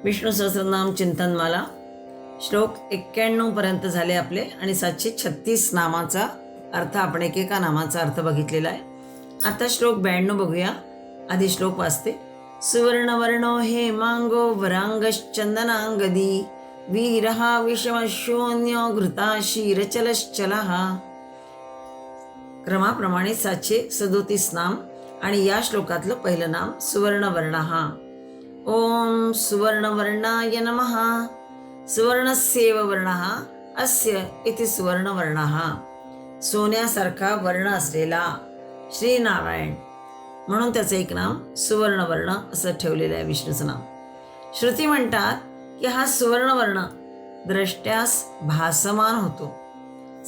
विष्णू सहस्रनाम चिंतनमाला श्लोक 91 पर्यंत झाले आपले आणि 736 नामाचा अर्थ आपण एकेका नामाचा अर्थ बघितलेला आहे. आता श्लोक 92 बघूया. आधी श्लोक वाचते. सुवर्णवर्णो हेमांगो वरांगश्चंदनांगदी वीरहा विषमशून्यो घृताशीरचलश्चलः. क्रमाप्रमाणे 737 नाम आणि या श्लोकातलं पहिलं नाम सुवर्णवर्णः. ओम सुवर्णवर्णाय नमः. सुवर्णस्येव वर्णः अस्य इति सुवर्णवर्णः. सोन्यासारखा वर्ण असलेला श्रीनारायण म्हणून त्याचं एक नाम सुवर्णवर्ण असं ठेवलेलं आहे विष्णूचं नाम. श्रुती म्हणतात की हा सुवर्णवर्ण द्रष्ट्यास भासमान होतो.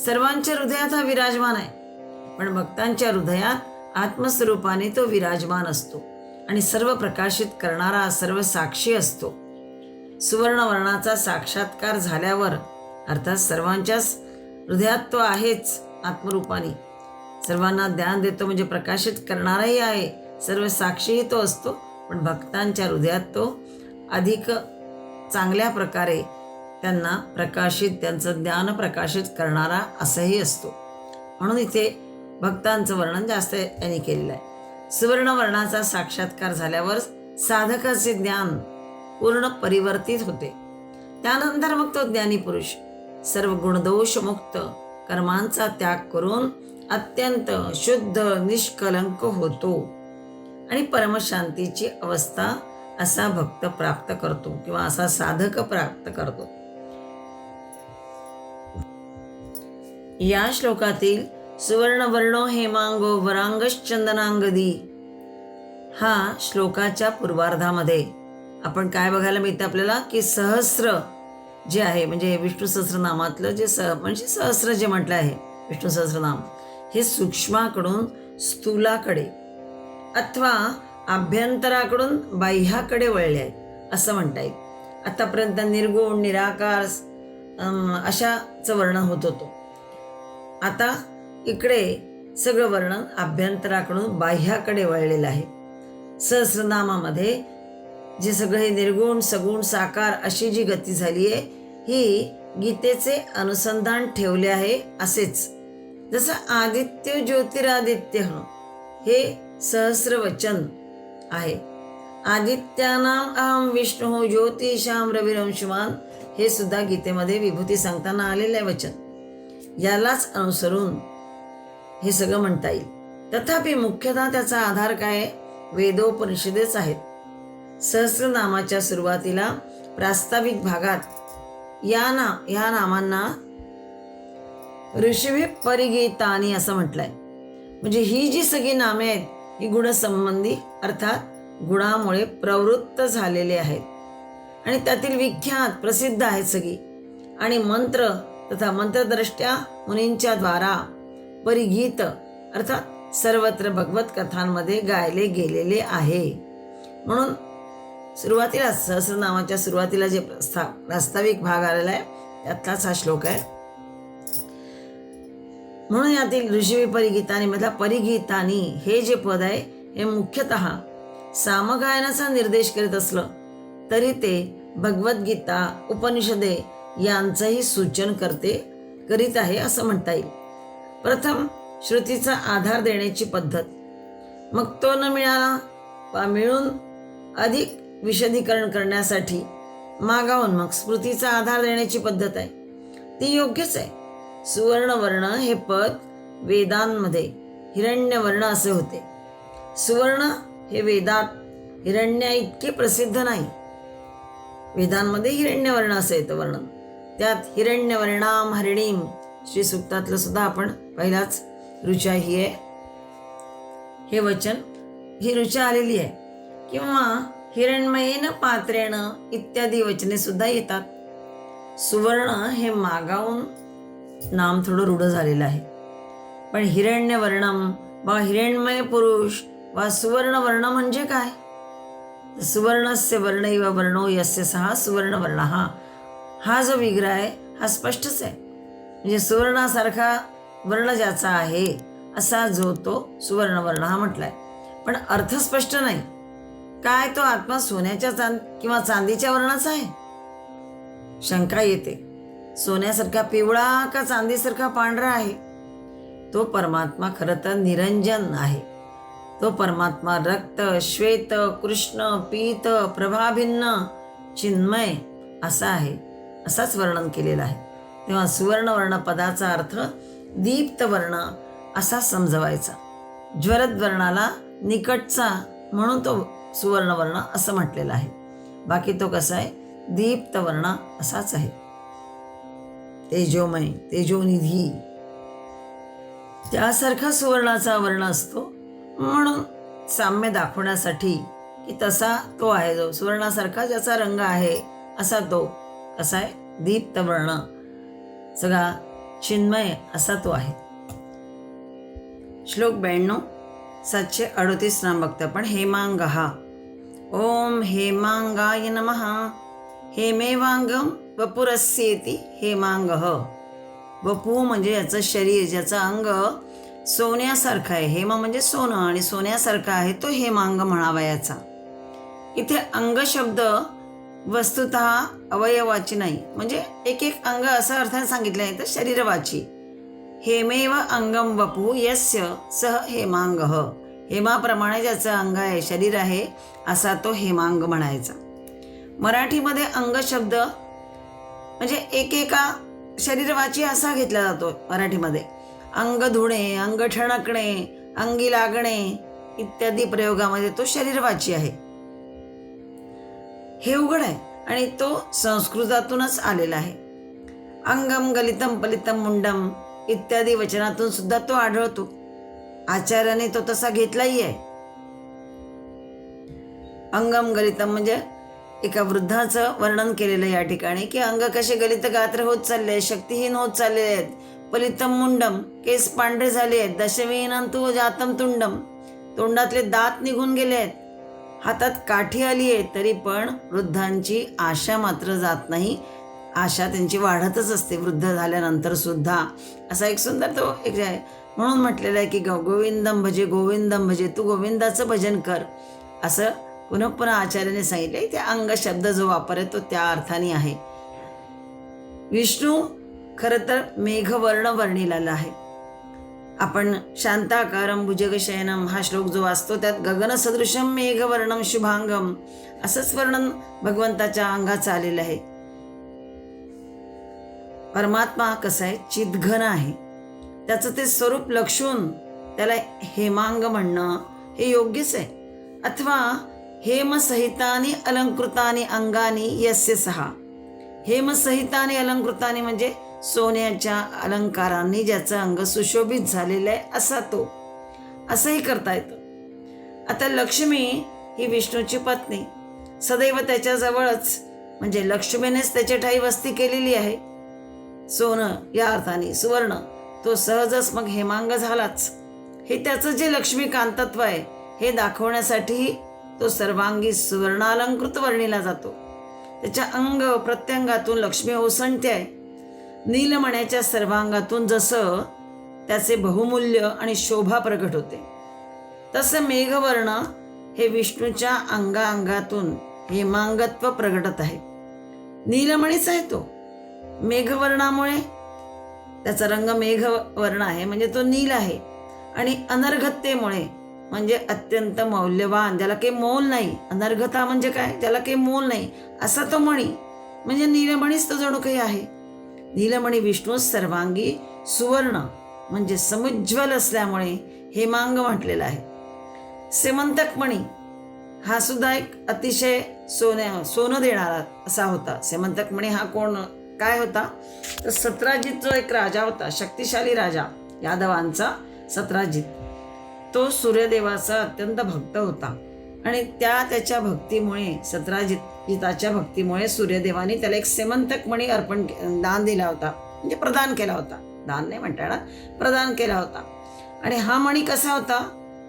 सर्वांच्या हृदयात हा विराजमान आहे, पण भक्तांच्या हृदयात आत्मस्वरूपाने तो विराजमान असतो आणि सर्व प्रकाशित करणारा सर्व साक्षी असतो. सुवर्णवर्णाचा साक्षात्कार झाल्यावर अर्थात सर्वांच्याच हृदयात तो आहेच आत्मरूपाने. सर्वांना ज्ञान देतो म्हणजे प्रकाशित करणाराही आहे, सर्व साक्षीही तो असतो, पण भक्तांच्या हृदयात तो अधिक चांगल्या प्रकारे त्यांना प्रकाशित, त्यांचं ज्ञान प्रकाशित करणारा असंही असतो. म्हणून इथे भक्तांचं वर्णन जास्त यांनी केलेलं आहे. सुवर्णवर्णाचा साक्षात्कार झाल्यावर साधकाचे ज्ञान पूर्ण परिवर्तित होते. त्यानंतर मग तो ज्ञानी पुरुष सर्व गुणदोष मुक्त कर्मांचा त्याग करून अत्यंत शुद्ध निष्कलंक होतो आणि परमशांतीची अवस्था असा भक्त प्राप्त करतो किंवा असा साधक प्राप्त करतो. या श्लोकातील सुवर्णवर्णो हेमांगो वरांगश्चंदनांगदी हा श्लोकाच्या पूर्वार्धामध्ये आपण काय बघायला मिळतं आपल्याला की सहस्र जे आहे म्हणजे विष्णू सहस्रनामातलं जे म्हणजे सहस्र जे म्हटलं आहे विष्णू सहस्रनाम हे सूक्ष्माकडून स्थूलाकडे अथवा आभ्यंतराकडून बाह्याकडे वळले आहेत असं म्हणता येईल. आतापर्यंत निर्गुण निराकार अशाचं वर्णन होत होतं. आता इकडे सगळं वर्णन आभ्यंतराकडून बाह्याकडे वळलेलं आहे. सहस्रनामामध्ये जे सगळं हे निर्गुण सगुण साकार अशी जी गती झाली आहे ही गीतेचे अनुसंधान ठेवले आहे. असेच जसं आदित्य ज्योतिरादित्य हे सहस्र वचन आहे. आदित्यानाम अहम विष्णू ज्योतिषाम रविरंशमान हे सुद्धा गीतेमध्ये विभूती सांगताना आलेलं आहे वचन. यालाच अनुसरून हे सगळं म्हणता येईल. तथापि मुख्यतः त्याचा आधार काय वेदोपनिषदेच आहेत. सहस्रनामाच्या सुरुवातीला प्रास्ताविक भागात या नामांना ऋषिभिः परिगीतानि असं म्हटलंय. म्हणजे ही जी सगळी नामे आहेत ही गुणसंबंधी अर्थात गुणामुळे प्रवृत्त झालेले आहेत आणि त्यातील विख्यात प्रसिद्ध आहेत सगळी आणि मंत्र तथा मंत्रद्रष्ट्या मुनींच्या द्वारा परिगीत अर्थात सर्वत्र भगवत कथांमध्ये गायले गेलेले आहे. म्हणून सुरुवातीला सहस्रनामाच्या सुरुवातीला जे प्रास्ताविक भाग आलेला आहे त्यातलाच हा श्लोक आहे. म्हणून यातील ऋषिभिः परिगीतानि मधला परिगीतानि हे जे पद आहे हे मुख्यतः सामगायनाचा निर्देश करीत असलं तरी ते भगवद्गीता उपनिषदे यांचंही सूचन करीत आहे असं म्हणता येईल. प्रथम श्रुतीचा आधार देण्याची पद्धत, मग तो न मिळाला वा मिळून अधिक विशदीकरण करण्यासाठी मागावून मग स्मृतीचा आधार देण्याची पद्धत आहे. ती योग्यच आहे. सुवर्णवर्ण हे पद वेदांमध्ये हिरण्यवर्ण असे होते. सुवर्ण हे वेदात हिरण्या इतके प्रसिद्ध नाही. वेदांमध्ये हिरण्यवर्ण असं येतं वर्णन. त्यात हिरण्यवर्णाम हरिणीम श्री सूक्तातलं सुद्धा आपण पहिलाच ऋचा ही आहे हे वचन, ही ऋचा आलेली आहे. किंवा हिरण्मयेन पात्रेण इत्यादी वचने सुद्धा येतात. सुवर्ण हे मागावून नाम थोडं रूढ झालेलं आहे. पण हिरण्यवर्णम वा हिरण्मय पुरुष वा सुवर्णवर्ण म्हणजे काय? सुवर्णस्य वर्णैव वर्णो यस्य सहा सुवर्णवर्णः हा जो विग्रह आहे हा स्पष्टच आहे. म्हणजे सुवर्णासारखा वर्ण ज्याचा आहे असा जो तो सुवर्णवर्ण हा म्हटलाय, पण अर्थ स्पष्ट नाही. काय तो आत्मा सोन्याच्या किंवा चांदीच्या वर्णाचा आहे? शंका येते. सोन्यासारखा पिवळा का चांदीसारखा पांढरा आहे? तो परमात्मा खरं तर निरंजन आहे. तो परमात्मा रक्त, श्वेत, कृष्ण, पीत, प्रभाभिन्न, चिन्मय असा आहे, असाच वर्णन केलेला आहे. तेव्हा सुवर्णवर्ण पदाचा अर्थ दीप्त वर्ण असा समजवायचा. ज्वरद वर्णाला निकटचा म्हणून तो सुवर्णवर्ण असं म्हटलेलं आहे. बाकी तो कसा आहे? दीप्त वर्ण असाच आहे. तेजोमय, तेजोनिधी त्यासारखा सुवर्णाचा वर्ण असतो, म्हणून साम्य दाखवण्यासाठी की तसा तो आहे जो सुवर्णासारखा ज्याचा रंग आहे असा तो कसा आहे? दीप्त वर्ण, सगळा चिन्मय असा तो आहे. श्लोक 92 738 नाम बघतो आपण. हेमांगहा. ओम हेमांगाय नमः. हेमेवांगम वपुरस्येति हेमांगः. वपू म्हणजे याचं शरीर, ज्याचं अंग सोन्यासारखं आहे. हेम म्हणजे सोनं आणि सोन्यासारखा आहे तो हेमांग म्हणावा याचा. इथे अंग शब्द वस्तुतः अवयवाची नाही, म्हणजे एक एक अंग असा अर्थाने सांगितलं आहे तर शरीरवाची. हेमेव अंगम वपू यस्य सह हेमांगः. हेमाप्रमाणे ज्याचं अंग आहे, शरीर आहे, असा तो हेमांग म्हणायचा. मराठीमध्ये अंग शब्द म्हणजे एकेका शरीरवाची असा घेतला जातो मराठीमध्ये. अंग धुणे, अंग ठणकणे, अंगी लागणे इत्यादी प्रयोगामध्ये तो शरीरवाची आहे. हे उघड आहे आणि तो संस्कृतातूनच आलेला आहे. अंगम गलितम पलितम मुंडम इत्यादी वचनातून सुद्धा तो आढळतो. आचार्याने तो तसा घेतलाही आहे. अंगम गलितम म्हणजे एका वृद्धाचं वर्णन केलेलं या ठिकाणी की अंग कसे गलित गात्र होत चालले, शक्तिहीन होत चालले आहेत. पलितम मुंडम, केस पांढरे झाले आहेत. दशविनंतु जातम तुंडम, तोंडातले दात निघून गेले आहेत. हातात काठी आली आहे, तरी पण वृद्धांची आशा मात्र जात नाही. आशा त्यांची वाढतच असते वृद्ध झाल्यानंतर सुद्धा. असा एक सुंदर तो एक आहे. म्हणून म्हटलेलं आहे की गोविंदम भजे, गोविंदम भजे, तू गोविंदाचं भजन कर असं पुन्हा पुन्हा आचार्याने सांगितले. त्या अंग शब्द जो वापर आहे तो त्या अर्थाने आहे. विष्णू खरं तर मेघवर्ण वर्णिलेला आहे. आपण शांताकारम भुजगशयनम हा श्लोक जो वाचतो त्यात गगनसदृशम मेघवर्णम शुभांगम असंच वर्णन भगवंताच्या अंगाचं आलेलं आहे. परमात्मा कसा आहे? चिद्घन आहे. त्याचं ते स्वरूप लक्षून त्याला हेमांग म्हणणं हे योग्यच आहे. अथवा हेमसहितानी अलंकृतानी अंगानी यस्य सहा. हेमसहितानी अलंकृतानी म्हणजे सोन्याच्या अलंकारांनी ज्याचं अंग सुशोभित झालेलं आहे असा तो. असंही करता येतं. आता लक्ष्मी ही विष्णूची पत्नी, सदैव त्याच्याजवळच म्हणजे लक्ष्मीनेच त्याच्या ठाई वस्ती केलेली आहे. सोनं या अर्थाने सुवर्ण तो सहजच मग हेमांग झालाच. हे त्याचं जे लक्ष्मीकांतत्व आहे हे दाखवण्यासाठी तो सर्वांगी सुवर्णालंकृत वर्णिला जातो. त्याच्या अंग प्रत्यंगातून लक्ष्मी ओसंडते आहे. नीलमण्याच्या सर्वांगातून जसं त्याचे बहुमूल्य आणि शोभा प्रकट होते, तसं मेघवर्ण हे विष्णूच्या अंगांगातून हेमांगत्व प्रगटत आहे. नीलमणीच आहे तो. मेघवर्णामुळे त्याचा रंग मेघवर्ण आहे म्हणजे तो नील आहे. आणि अनर्घतेमुळे म्हणजे अत्यंत मौल्यवान, ज्याला काही मोल नाही. अनर्घता म्हणजे काय? ज्याला काही मोल नाही असा तो मणी म्हणजे नीलमणीच तो जणू काही आहे. नीलमणी विष्णू सर्वांगी सुवर्ण म्हणजे समुज्ज्वल असल्यामुळे हेमांग म्हटलेला आहे. सेमंतक मणी हा सुद्धा एक अतिशय सोनं देणारा असा होता. सेमंतक मणी हा कोण काय होता? तर सत्राजित जो एक राजा होता, शक्तिशाली राजा यादवांचा सत्राजित, तो सूर्यदेवाचा अत्यंत भक्त होता. आणि त्याच्या भक्तीमुळे, सत्राजिताच्या भक्तीमुळे सूर्यदेवाने त्याला एक सेमंतक मणी दान दिला होता, म्हणजे प्रदान केला होता. दान नाही म्हणता येणार, प्रदान केला होता. आणि हा मणी कसा होता?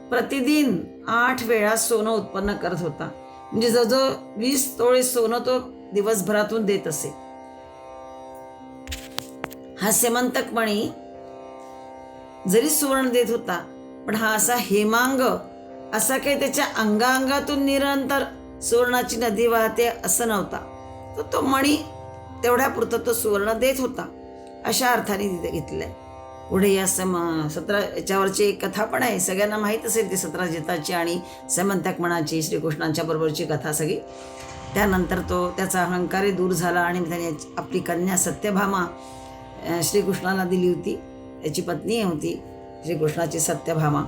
प्रतिदिन 8 वेळा सोनं उत्पन्न करत होता. म्हणजे जवळजवळ 20 तोळे सोनं तो दिवसभरातून देत असे. हा सेमंतक मणी जरी सुवर्ण देत होता, पण हा असा हेमांग असा काही त्याच्या अंगांगातून निरंतर सुवर्णाची नदी वाहते असं नव्हता. तर तो मणी तेवढ्यापुरतं तो सुवर्ण देत होता, अशा अर्थाने तिथे घेतलंय. पुढे या 17 याच्यावरची एक कथा पण आहे, सगळ्यांना माहीत असेल ती 17 जिताची आणि समंतकमणाची श्रीकृष्णांच्या बरोबरची कथा सगळी. त्यानंतर त्याचा अहंकारही दूर झाला आणि त्याने आपली कन्या सत्यभामा श्रीकृष्णाला दिली होती. त्याची पत्नी होती श्रीकृष्णाची सत्यभामा.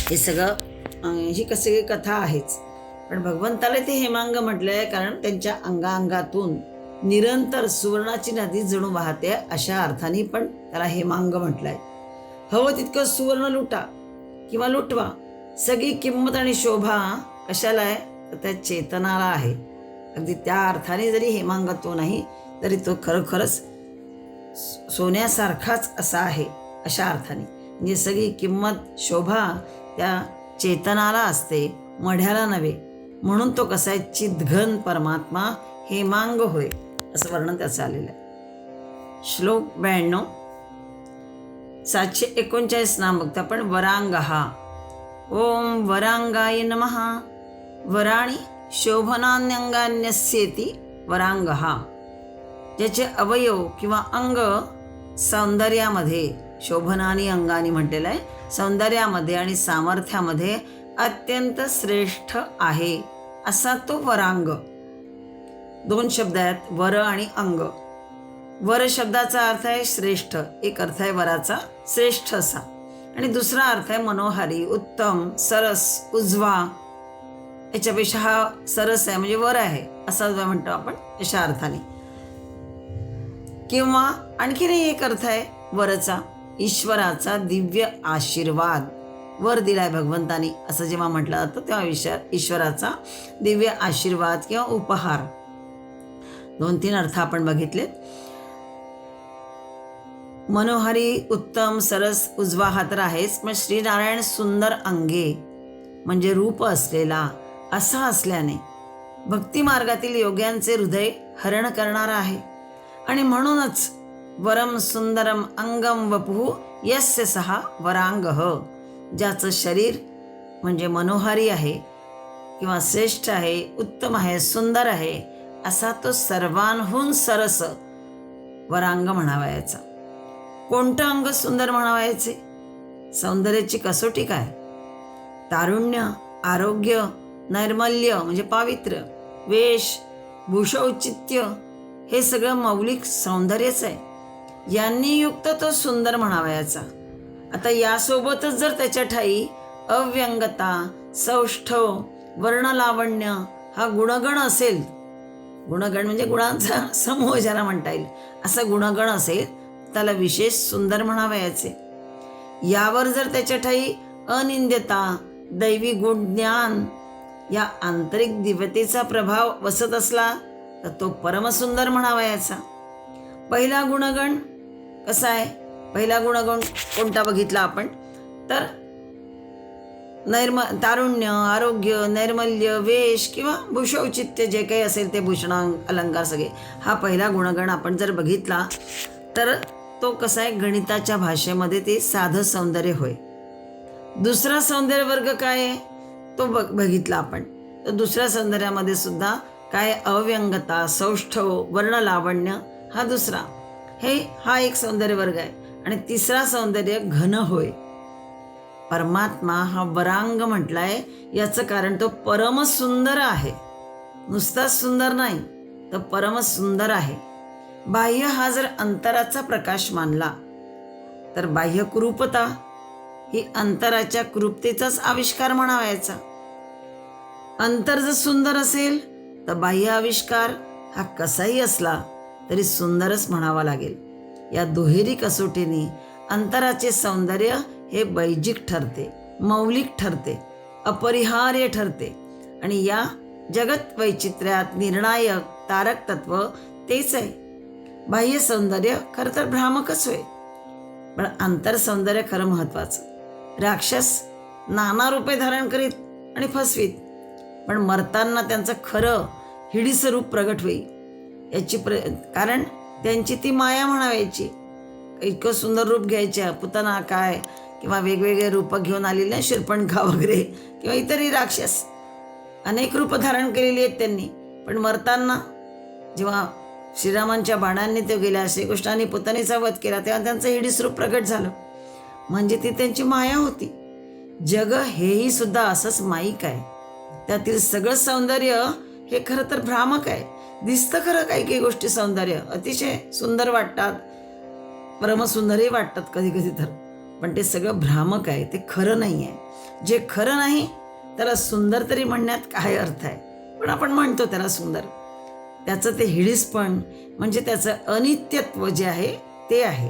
हे सगळं ही कशी कथा आहेच. पण भगवंताला ते हेमांग म्हटलंय कारण त्यांच्या अंगांगातून निरंतर सुवर्णाची नदी जणू वाहते, अशा अर्थाने पण त्याला हेमांग म्हटलंय. हवं तितकं सुवर्ण लुटा किंवा लुटवा, सगळी किंमत आणि शोभा कशाला आहे तर त्या चेतनाला आहे. अगदी त्या अर्थाने जरी हेमांग तो नाही तरी तो खरोखरच सोन्यासारखाच असा आहे, अशा अर्थाने. म्हणजे सगळी किंमत शोभा त्या चेतनाला असते, मढ्याला नव्हे. म्हणून तो कसा आहे चिद्घन परमात्मा हेमांग होय, असं वर्णन त्याचं आलेलं आहे. श्लोक 92. 739 नाम बघता आपण. वरांगहा. ओम वरांगाय नमः. वराणी शोभनान्यंगान्यस्येति वरांगहा. ज्याचे अवयव किंवा अंग सौंदर्यामध्ये, शोभनानी अंगानी म्हटलेलं आहे, सौंदर्यामध्ये आणि सामर्थ्यामध्ये अत्यंत श्रेष्ठ आहे असा तो वरांग. 2 शब्द आहेत, वर आणि अंग. वर शब्दाचा अर्थ आहे श्रेष्ठ, एक अर्थ आहे वराचा श्रेष्ठ असा, आणि दुसरा अर्थ आहे मनोहारी, उत्तम, सरस, उजवा. याच्यापेक्षा हा सरस आहे म्हणजे वर आहे असा म्हणतो आपण, अशा अर्थाने. किंवा आणखीनही एक अर्थ आहे वरचा, ईश्वराचा दिव्य आशीर्वाद. वर दिलाय भगवंतानी असं जेव्हा म्हटलं जातं तेव्हा ईश्वराचा दिव्य आशीर्वाद किंवा उपहार. 2-3 अर्थ आपण बघितले. मनोहारी, उत्तम, सरस, उजवा हा तर आहेच, पण श्रीनारायण सुंदर अंगे म्हणजे रूप असलेला असा असल्याने भक्ती मार्गातील योग्यांचे हृदय हरण करणारा आहे. आणि म्हणूनच वरम सुंदरम अंगम वपुः यस्य सहा वरांगः. ज्याचं शरीर म्हणजे मनोहारी आहे किंवा श्रेष्ठ आहे, उत्तम आहे, सुंदर आहे, असा तो सर्वांहून सरस वरांग म्हणावायचा. कोणतं अंग सुंदर म्हणावायचे? सौंदर्याची कसोटी काय? तारुण्य, आरोग्य, नैर्मल्य म्हणजे पावित्र्य, वेश, भूषौचित्य हे सगळं मौलिक सौंदर्यच आहे. यांनी युक्त तो सुंदर म्हणावयाचा. आता यासोबतच जर त्याच्या ठाई अव्यंगता, सौष्ठव, वर्णलावण्य हा गुणगण असेल, गुणगण म्हणजे गुणांचा समूह ज्याला म्हणता येईल, असा गुणगण असेल त्याला विशेष सुंदर म्हणावयाचे. यावर जर त्याच्या ठाई अनिंद्यता, दैवी गुण, ज्ञान या आंतरिक दिव्यतेचा प्रभाव वसत असला तर तो परमसुंदर म्हणावयाचा. पहिला गुणगण कसा आहे? पहिला गुणगण कोणता बघितला आपण तर तारुण्य, आरोग्य, नैर्मल्य, वेश किंवा भूषौचित्य जे काही असेल ते भूषण अलंकार सगळे, हा पहिला गुणगण आपण जर बघितला तर तो कसा आहे गणिताच्या भाषेमध्ये ते साधं सौंदर्य होय. दुसरा सौंदर्य वर्ग काय आहे तो बघितला आपण, तर दुसऱ्या सौंदर्यामध्ये सुद्धा काय अव्यंगता, सौष्ठव, वर्णलावण्य हा दुसरा, हा एक सौंदर्य वर्ग आहे. आणि तिसरा सौंदर्य घन होय. परमात्मा हा वरांग म्हटलाय याचं कारण तो परमसुंदर आहे. नुसताच सुंदर नाही तर परमसुंदर आहे. बाह्य हा जर अंतराचा प्रकाश मानला तर बाह्य कुरूपता ही अंतराच्या कुरूपतेचाच आविष्कार म्हणावायचा. अंतर जर सुंदर असेल तर बाह्य आविष्कार हा कसाही असला तरी सुंदरच म्हणावा लागेल. या दुहेरी कसोटीने अंतराचे सौंदर्य हे बैजिक ठरते, मौलिक ठरते, अपरिहार्य ठरते. आणि या जगत वैचित्र्यात निर्णायक तारक तत्व तेच आहे. बाह्य सौंदर्य खरं तर भ्रामकच होय, पण अंतर सौंदर्य खरं महत्वाचं. राक्षस नाना रूपे धारण करीत आणि फसवीत, पण मरताना त्यांचं खरं हिडीचं रूप प्रगट होईल याची कारण त्यांची ती माया म्हणावायची. इतकं सुंदर रूप घ्यायच्या पुतना काय किंवा वेगवेगळे रूपं घेऊन आलेले ना, शूर्पणखा वगैरे किंवा इतरही राक्षस अनेक रूपं धारण केलेली आहेत त्यांनी. पण मरताना जेव्हा श्रीरामांच्या बाणांनी ते गेल्या, श्रीकृष्णाने पुतणीचा वध केला, तेव्हा त्यांचं हिडीस रूप प्रगट झालं. म्हणजे ती त्यांची माया होती. जग हेही सुद्धा असंच माईक आहे. त्यातील सगळं सौंदर्य हे खरं तर भ्रामक आहे. दिसतं खरं काही काही गोष्टी सौंदर्य अतिशय सुंदर वाटतात, परमसुंदरही वाटतात कधी कधी तर, पण ते सगळं भ्रामक आहे, ते खरं नाही आहे. जे खरं नाही त्याला सुंदर तरी म्हणण्यात काय अर्थ आहे, पण आपण म्हणतो त्याला सुंदर. त्याचं ते हिडीसपण म्हणजे त्याचं अनित्यत्व जे आहे ते आहे.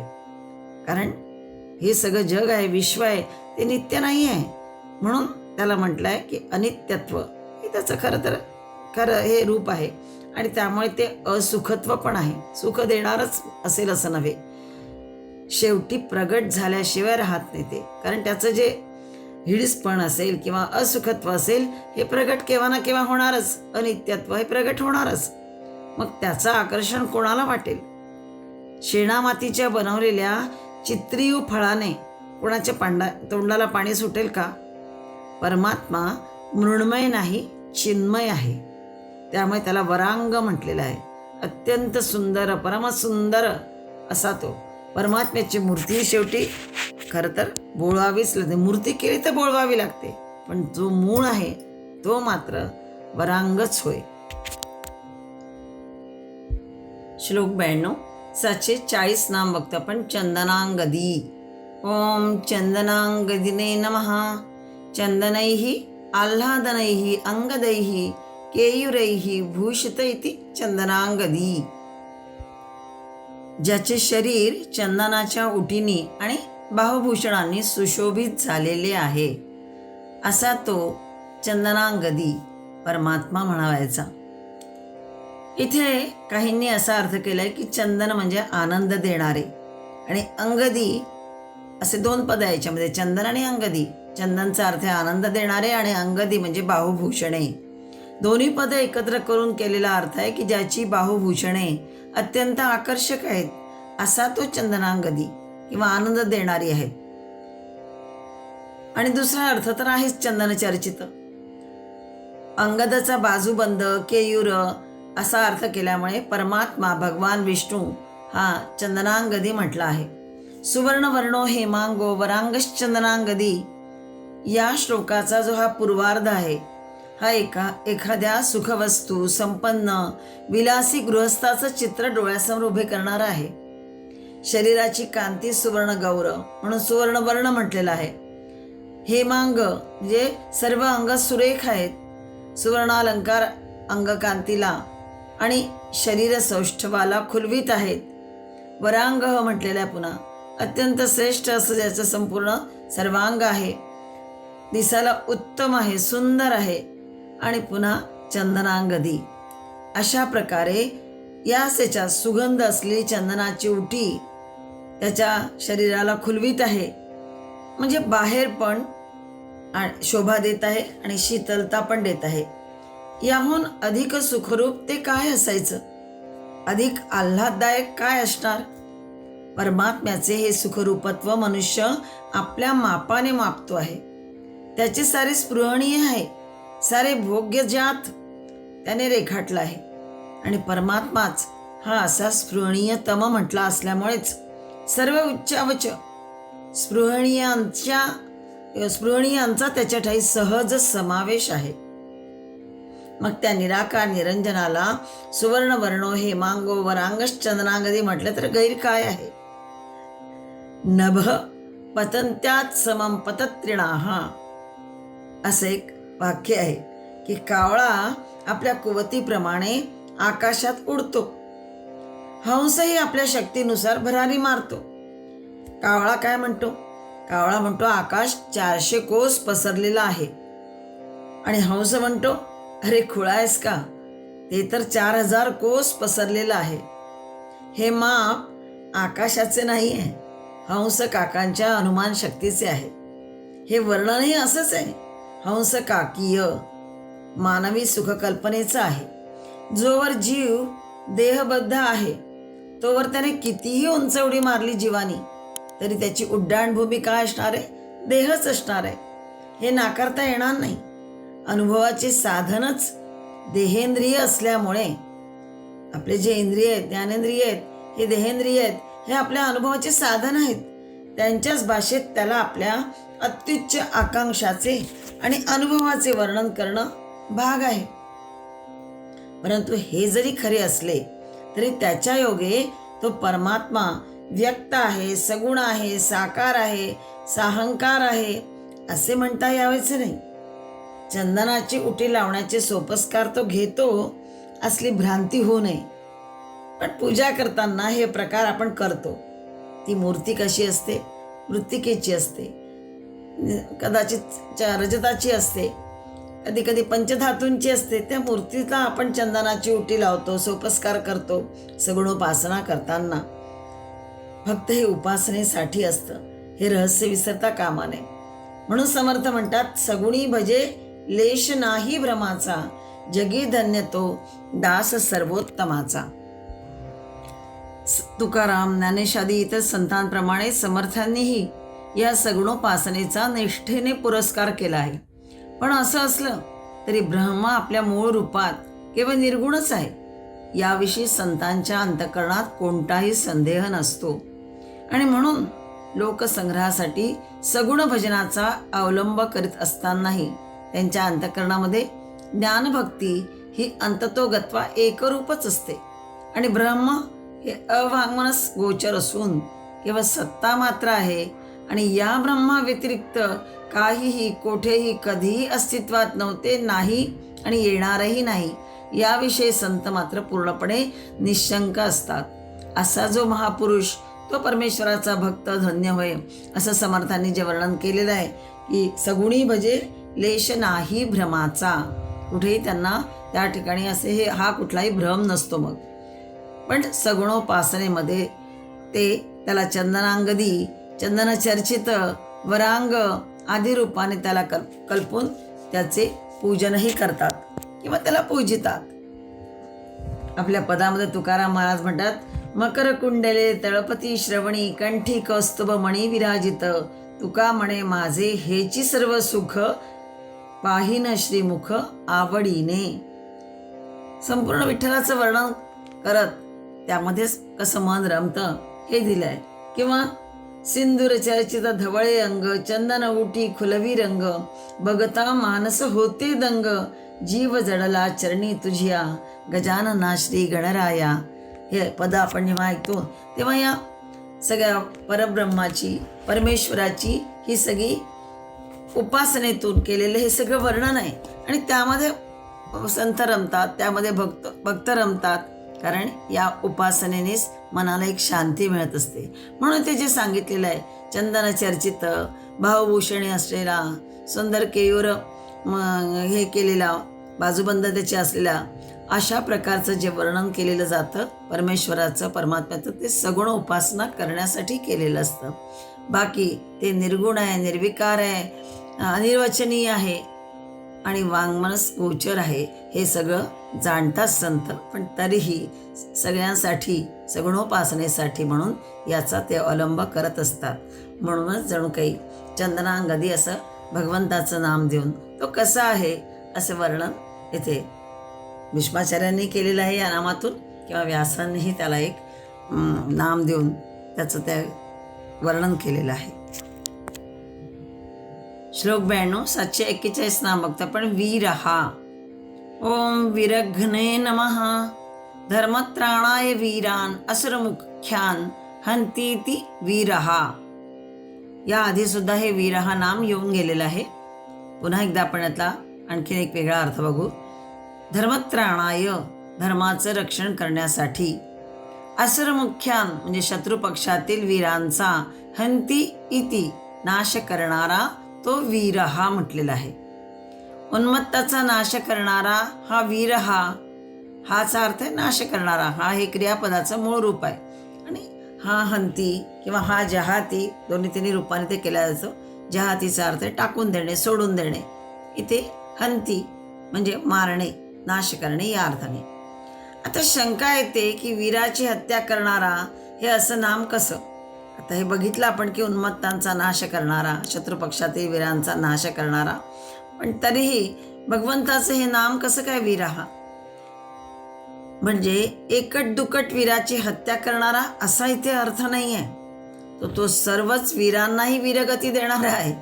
कारण हे सगळं जग आहे, विश्व आहे, ते नित्य नाही आहे. म्हणून त्याला म्हटलं आहे की अनित्यत्व हे त्याचं खरं हे रूप आहे. आणि त्यामुळे ते असुखत्व पण आहे. सुख देणारच असेल असं नव्हे. शेवटी प्रगट झाल्याशिवाय राहत नाही ते. कारण त्याचं जे हिडीसपण असेल किंवा असुखत्व असेल हे प्रगट केव्हा ना केव्हा होणारच. अनित्यत्व हे प्रगट होणारच. मग त्याचं आकर्षण कोणाला वाटेल? शेणामातीच्या बनवलेल्या चित्रीव फळाने कोणाच्या तोंडाला पाणी सुटेल का? परमात्मा मृण्मय नाही, चिन्मय आहे. त्यामुळे त्याला वरांग म्हटलेलं आहे. अत्यंत सुंदर, परमसुंदर असा तो. परमात्म्याची मूर्ती शेवटी खरं तर बोळवावीच लागते. मूर्ती केली तर बोळवावी लागते, पण जो मूळ आहे तो मात्र वरांगच होय. श्लोक 92. 740 नाम बघतो आपण. चंदनांगदी. ओम चंदनांगदिने नमः. चंदनैः आह्लादनैः अंगदैः केयुरैः भूषित इति चंदनांगदी. ज्याचे शरीर चंदनाच्या उटीनी आणि बाहुभूषणांनी सुशोभित झालेले आहे असा तो चंदनांगदी परमात्मा म्हणावायचा. इथे काहींनी असा अर्थ केलाय की चंदन म्हणजे आनंद देणारे, आणि अंगदी असे दोन पद आहे याच्यामध्ये, चंदन आणि अंगदी. चंदनचा अर्थ आहे आनंद देणारे आणि अंगदी म्हणजे बाहुभूषणे. दोन्ही पद एकत्र करून केलेला अर्थ आहे की ज्याची बाहुभूषणे अत्यंत आकर्षक आहेत असा तो चंदनांगदी किंवा आनंद देणारी आहेत. आणि दुसरा अर्थ तर आहेच चंदन चर्चित. अंगदचा बाजूबंद, केयूर असा अर्थ केल्यामुळे परमात्मा भगवान विष्णू हा चंदनांगदी म्हटला आहे. सुवर्णवर्णो हेमांगो वरांगश्चंदनांगदी या श्लोकाचा जो हा पूर्वार्ध आहे हा एखाद्या सुखवस्तू, संपन्न, विलासी गृहस्थाचं चित्र डोळ्यासमोर उभे करणारा आहे. शरीराची कांती सुवर्ण गौर म्हणून सुवर्णवर्ण म्हटलेला आहे. हेमांग म्हणजे सर्व अंग सुरेख आहेत, सुवर्णालंकार अंगकांतीला आणि शरीर सौष्ठवाला खुलवीत आहेत. वरांग म्हटलेला पुन्हा अत्यंत श्रेष्ठ असं ज्याचं संपूर्ण सर्वांग आहे, दिसायला उत्तम आहे, सुंदर आहे. आणि पुन्हा चंदनांगदी अशा प्रकारे याच्या सुगंध असलेली चंदनाची उटी त्याच्या शरीराला खुलवीत आहे. म्हणजे बाहेर पण शोभा देत आहे आणि शीतलता पण देत आहे. याहून अधिक सुखरूप ते काय असायचं? अधिक आल्हाददायक काय असणार? परमात्म्याचे हे सुखरूपत्व मनुष्य आपल्या मापाने मापतो आहे. त्याचे सारे स्पृहणीय आहे, सारे भोग्य ज्यात त्याने रेखाटलं आहे. आणि परमात्माच हा असा स्पृहणीयतम म्हटला असल्यामुळेच सर्व उच्चावच स्पृहणीयांचा त्याच्या ठाई सहज समावेश आहे. मग त्या निराकार निरंजनाला सुवर्णवर्णो हेमांगो वरांगश्चंदनांगदी म्हटलं तर गैर काय आहे? नभ पतंत्यात समम पतत्रिणाः असं एक वाक्य आहे की कावळा आपल्या कुवतीप्रमाणे आकाशात उडतो, हंसही आपल्या शक्तीनुसार भरारी मारतो. कावळा काय म्हणतो? कावळा म्हणतो आकाश 400 कोस पसरलेला आहे. आणि हंस म्हणतो अरे खुळा आहेस का, ते तर 4000 कोस पसरलेलं आहे. हे माप आकाशाचे नाही आहे, हंस काकांच्या अनुमान शक्तीचे आहे. हे वर्णनही असंच आहे, हंस काकीय मानवी सुखकल्पनेचं आहे. जोवर जीव देहबद्ध आहे तोवर त्याने कितीही उंच उडी मारली जीवानी तरी त्याची उड्डाणभूमी काय असणार आहे? देहच असणार आहे, हे नाकारता येणार नाही. अनुभवाचे साधनच देहेंद्रिय असल्यामुळे आपले जे इंद्रिय आहेत, ज्ञानेंद्रिय आहेत, हे देहेंद्रिय आहेत, हे आपल्या अनुभवाचे साधन आहेत. त्यांच्याच भाषेत त्याला आपल्या अत्युच्च आकांक्षाचे आणि अनुभवाचे वर्णन करणं भाग आहे. परंतु हे जरी खरे असले तरी त्याच्या योगे तो परमात्मा व्यक्त आहे, सगुण आहे, साकार आहे, साहंकार आहे असे म्हणता यावेच नाही. चंदनाची उटी लावण्याचे सोपस्कार तो घेतो असली भ्रांती होऊ नये. पण पूजा करताना हे प्रकार आपण करतो. ती मूर्ती कशी असते? मृत्तिकेची असते, कदाचित रजताची असते, कधी कधी पंचधातूंची असते. त्या मूर्तीला आपण चंदनाची उटी लावतो, सोपस्कार करतो. सगुणोपासना करताना फक्त हे उपासनेसाठी असतं, हे रहस्य विसरता कामा नये. म्हणून समर्थ म्हणतात, सगुणी भजे लेश नाही भ्रमाचा, जगी धन्य तो दास सर्वोत्तमाचा. तुकाराम, ज्ञानेशादी इतर संतांप्रमाणे समर्थांनीही या सगुणोपासनेचा निष्ठेने पुरस्कार केला आहे. पण असं असलं तरी ब्रह्म आपल्या मूळ रूपात केवळ निर्गुणच आहे, याविषयी संतांच्या अंतःकरणात कोणताही संदेह नसतो. आणि म्हणून लोकसंग्रहासाठी सगुण भजनाचा अवलंब करीत असतानाही त्यांच्या अंतःकरणामध्ये ज्ञानभक्ती ही अंततोगत्वा एकरूपच असते. आणि ब्रह्म हे अवाङ्मनस गोचर असून केवळ सत्ता मात्र आहे. आणि या ब्रह्मा व्यतिरिक्त काहीही कोठेही कधीही अस्तित्वात नव्हते, नाही आणि येणारही नाही, याविषयी संत मात्र पूर्णपणे निशंक असतात. असा जो महापुरुष तो परमेश्वराचा भक्त धन्य होय, असं समर्थांनी जे वर्णन केलेलं आहे की सगुणी भजे लेश नाही भ्रमाचा. कुठेही त्यांना त्या ठिकाणी असे हा कुठलाही भ्रम नसतो. मग पण सगुणोपासनेमध्ये ते त्याला चंदनांगदी, चंदनचर्चित, वरांग आदी रूपाने त्याला कल्पून त्याचे पूजनही करतात किंवा त्याला पूजितात. आपल्या पदामध्ये तुकाराम महाराज म्हणतात, मकर कुंडले तळपती श्रवणी, कंठी कौस्तुभ मणी विराजित, तुका म्हणे माझे हेची सर्व सुख, पाहिन श्रीमुख आवडीने. संपूर्ण विठ्ठलाचं वर्णन करत त्यामध्येच कसं मन रमतं हे दिलंय. किंवा सिंदूर चर्चित धवळे अंग, चंदन उटी खुलवी रंग, बघता मानस होते दंग, जीव जडला चरणी तुझिया, गजानना श्री गणराया. हे पद आपण जेव्हा ऐकतो तेव्हा या सगळ्या परब्रह्माची, परमेश्वराची ही सगळी उपासनेतून केलेलं हे सगळं वर्णन आहे. आणि त्यामध्ये संत रमतात, त्यामध्ये भक्त रमतात, कारण या उपासनेनेच मनाला एक शांती मिळत असते. म्हणून ते जे सांगितलेलं आहे, चंदन चर्चित, भावभूषणे असलेला, सुंदर केयूर हे केलेला, बाजूबंद त्याचे असलेला, अशा प्रकारचं जे वर्णन केलेलं जातं परमेश्वराचं, परमात्म्याचं, ते सगुण उपासना करण्यासाठी केलेलं असतं. बाकी ते निर्गुण आहे, निर्विकार आहे, अनिर्वचनीय आहे आणि वाङ्मनस गोचर आहे, हे सगळं जाणतात संत. पण तरीही सगळ्यांसाठी, सगुणोपासनेसाठी म्हणून याचा ते अवलंब करत असतात. म्हणूनच जणू काही चंदनांगदी असं भगवंताचं नाम देऊन तो कसा आहे असं वर्णन इथे भीष्माचार्यांनी केलेलं आहे या नामातून, किंवा व्यासांनीही त्याला एक नाम देऊन त्याचं त्या वर्णन केलेलं आहे. श्लोक 92, 741 नाम बघतो आपण. वीरहा. ओम वीरघ्ने नमः. धर्मत्राणाय वीरान असुरमुख्यान हंतीति वीरहा. या आधी सुद्धा हे वीरहा नाम येऊन गेलेलं आहे. पुन्हा एकदा आपण यातला आणखीन एक वेगळा अर्थ बघू. धर्मत्राणाय, धर्माचं रक्षण करण्यासाठी, असुरमुख्यान म्हणजे शत्रुपक्षातील वीरांचा, हंती इति नाश करणारा तो वीरहा म्हटलेला आहे. उन्मत्ताचा नाश करणारा हा वीरहा, हाचा अर्थ आहे नाश करणारा. हा हे क्रियापदाचं मूळ रूप आहे. आणि हा हंती किंवा हा जहाती, दोन्ही तिन्ही रूपाने ते केला जातो. जहातीचा अर्थ आहे टाकून देणे, सोडून देणे. इथे हंती म्हणजे मारणे, नाश करणे या अर्थाने. आता शंका येते की वीराची हत्या करणारा हे असं नाम कसं? आता हे बघितलं आपण की उन्मत्तांचा नाश करणारा, शत्रुपक्षातील वीरांचा नाश करणारा, पण तरीही भगवंताचं हे नाम कसं काय वीरहा? म्हणजे एकट दुकट वीराची हत्या करणारा असा इथे अर्थ नाही आहे. तो सर्वच वीरांनाही वीरगती देणारा आहे.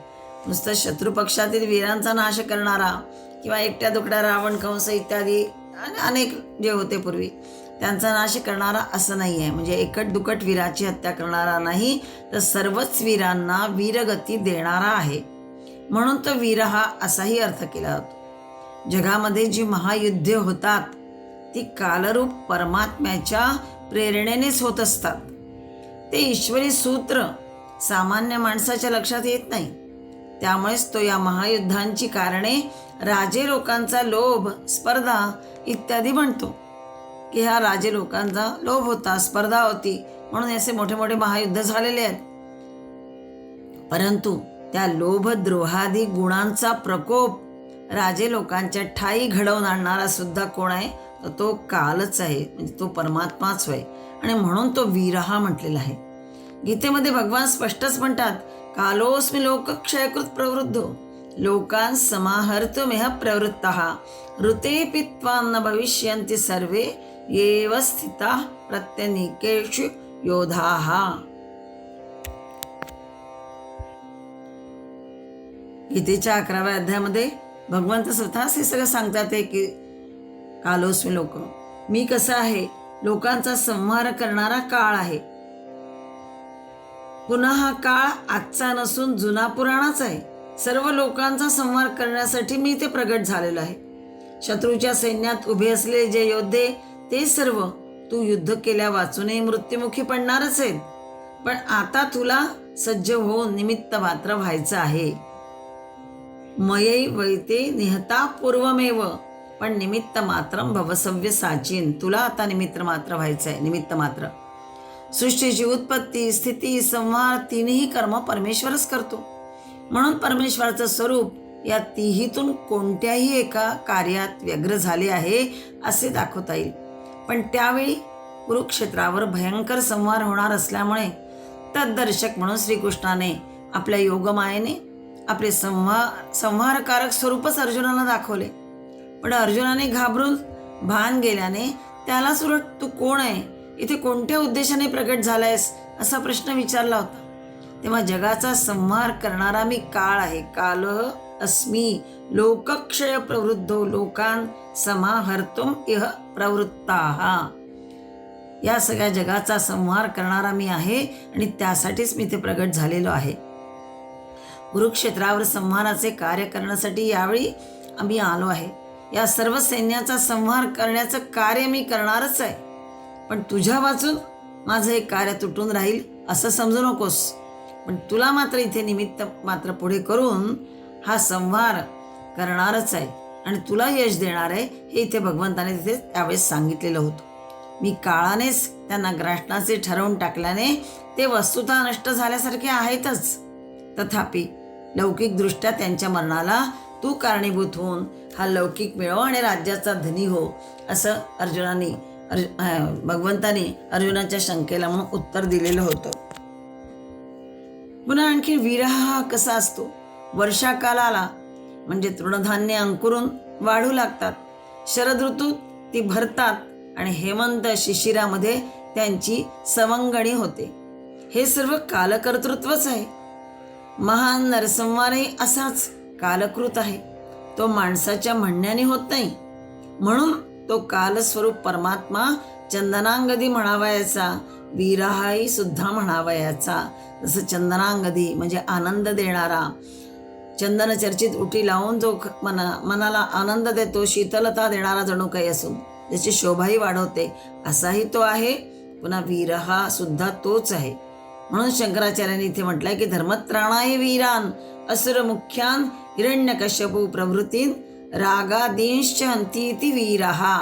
नुसतं शत्रुपक्षातील वीरांचा नाश करणारा किंवा एकट्या दुकड्या रावण, कंस इत्यादी अनेक जे होते पूर्वी त्यांचा नाश करणारा असं नाही आहे. म्हणजे एकट दुकट वीराची हत्या करणारा नाही, तर सर्वच वीरांना वीरगती देणारा आहे. म्हणून तो वीर हा असाही अर्थ केला जातो. जगामध्ये जी महायुद्धे होतात ती कालरूप परमात्म्याच्या प्रेरणेनेच होत असतात. ते ईश्वरी सूत्र सामान्य माणसाच्या लक्षात येत नाही. त्यामुळेच तो या महायुद्धांची कारणे राजे लोकांचा लोभ, स्पर्धा इत्यादी म्हणतो की ह्या राजे लोकांचा लोभ होता, स्पर्धा होती, म्हणून असे मोठे मोठे महायुद्ध झालेले आहेत. परंतु त्या लोभ द्रोहादी गुणांचा प्रकोप राजे लोकांच्या ठाई घडवून आणणारा सुद्धा कोण आहे? तर तो कालच आहे, म्हणजे तो परमात्माच होय. आणि म्हणून तो वीरहा म्हटलेला आहे. गीतेमध्ये भगवान स्पष्टच म्हणतात, कालोस्मि लोकक्षयकृत प्रवृद्धो लोकान समाहर्तुमेह प्रवृत्तः ऋते पित्वा न भविष्यन्ति सर्वे येव स्थिताः प्रत्यनीकेषु योधाः. गीतेच्या 11व्या अध्यायामध्ये भगवंत स्वतःच हे सगळं सांगतात की कालोस्मि लोक, मी कसं आहे, लोकांचा संहार करणारा काळ आहे. पुन्हा हा काळ आजचा नसून जुना पुराणाच आहे. सर्व लोकांचा संहार करण्यासाठी मी ते प्रगट झालेलो आहे. शत्रूच्या सैन्यात उभे असलेले जे योद्धे ते सर्व तू युद्ध केल्या वाचूनही मृत्युमुखी पडणारच आहेत. पण आता तुला सज्ज होऊन निमित्त मात्र व्हायचं आहे. मयै वैते निहता पूर्वमेव, पण निमित्त मात्रम भवसव्य साचीन. तुला आता निमित्त मात्र व्हायचं आहे. निमित्त मात्र. सृष्टीची उत्पत्ती, स्थिती, संहार तीनही कर्म परमेश्वरच करतो. म्हणून परमेश्वराचं स्वरूप या तिहीतून कोणत्याही एका कार्यात व्यग्र झाले आहे असे दाखवता येईल. पण त्यावेळी कुरुक्षेत्रावर भयंकर संहार होणार असल्यामुळे तद्दर्शक म्हणून श्रीकृष्णाने आपल्या योगमायेने आपले संहारकारक स्वरूपच अर्जुनाला दाखवले. पण अर्जुनाने घाबरून भान गेल्याने त्यालाच उलट तू कोण आहे, इथे कोणत्या उद्देशाने प्रगट झालायस असा प्रश्न विचारला होता. तेव्हा जगाचा संहार करणारा मी काळ आहे. काल अस्मी लोकक्षय प्रवृद्धो लोकान समाहर्तुम इह प्रवृत्ताः. या सगळ्या जगाचा संहार करणारा मी आहे आणि त्यासाठीच मी ते प्रगट झालेलो आहे. कुरुक्षेत्रावर संहाराचे कार्य करण्यासाठी यावेळी आम्ही आलो आहे. या सर्व सैन्याचा संहार करण्याचं कार्य मी करणारच आहे. पण तुझ्या वाचून माझं हे कार्य तुटून राहील असं समजू नकोस. पण तुला मात्र इथे निमित्त मात्र पुढे करून हा संहार करणारच आहे आणि तुला यश देणार आहे, हे इथे भगवंताने तिथे त्यावेळेस सांगितलेलं होतं. मी काळानेच त्यांना ग्रासनाचे ठरवून टाकल्याने ते वस्तुतः नष्ट झाल्यासारखे आहेतच. तथापि लौकिकदृष्ट्या त्यांच्या मरणाला तू कारणीभूत होऊन हा लौकिक मिळव आणि राज्याचा धनी हो, असं अर्जुनाने भगवंताने अर्जुनाच्या शंकेला म्हणून उत्तर दिलेलं होतं. पुन्हा आणखी वीरहा हा कसा असतो? वर्षाकालाला म्हणजे तृणधान्य अंकुरून वाढू लागतात, शरद ऋतूत ती भरतात आणि हेमंत शिशिरामध्ये त्यांची सवंगणी होते. हे सर्व कालकर्तृत्वच आहे. महान नरसंहारही असाच कालकृत आहे. तो माणसाच्या म्हणण्याने होत नाही. म्हणून तो कालस्वरूप परमात्मा चंदनांगदी म्हणावयाचा, वीरहाही सुद्धा म्हणावयाचा. जसं चंदनांगदी म्हणजे आनंद देणारा, चंदन चर्चित उटी लावून जो मनाला आनंद देतो, शीतलता देणारा जणू काही असून ज्याची शोभाही वाढवते, असाही तो आहे. पुन्हा वीरहा सुद्धा तोच आहे. म्हणून शंकराचार्यांनी इथे म्हटलंय की धर्मत्राणाय वीरान असुर मुख्यान हिरण्यकश्यपू प्रभृतीन रागादींश्च हंतीति वीरहा.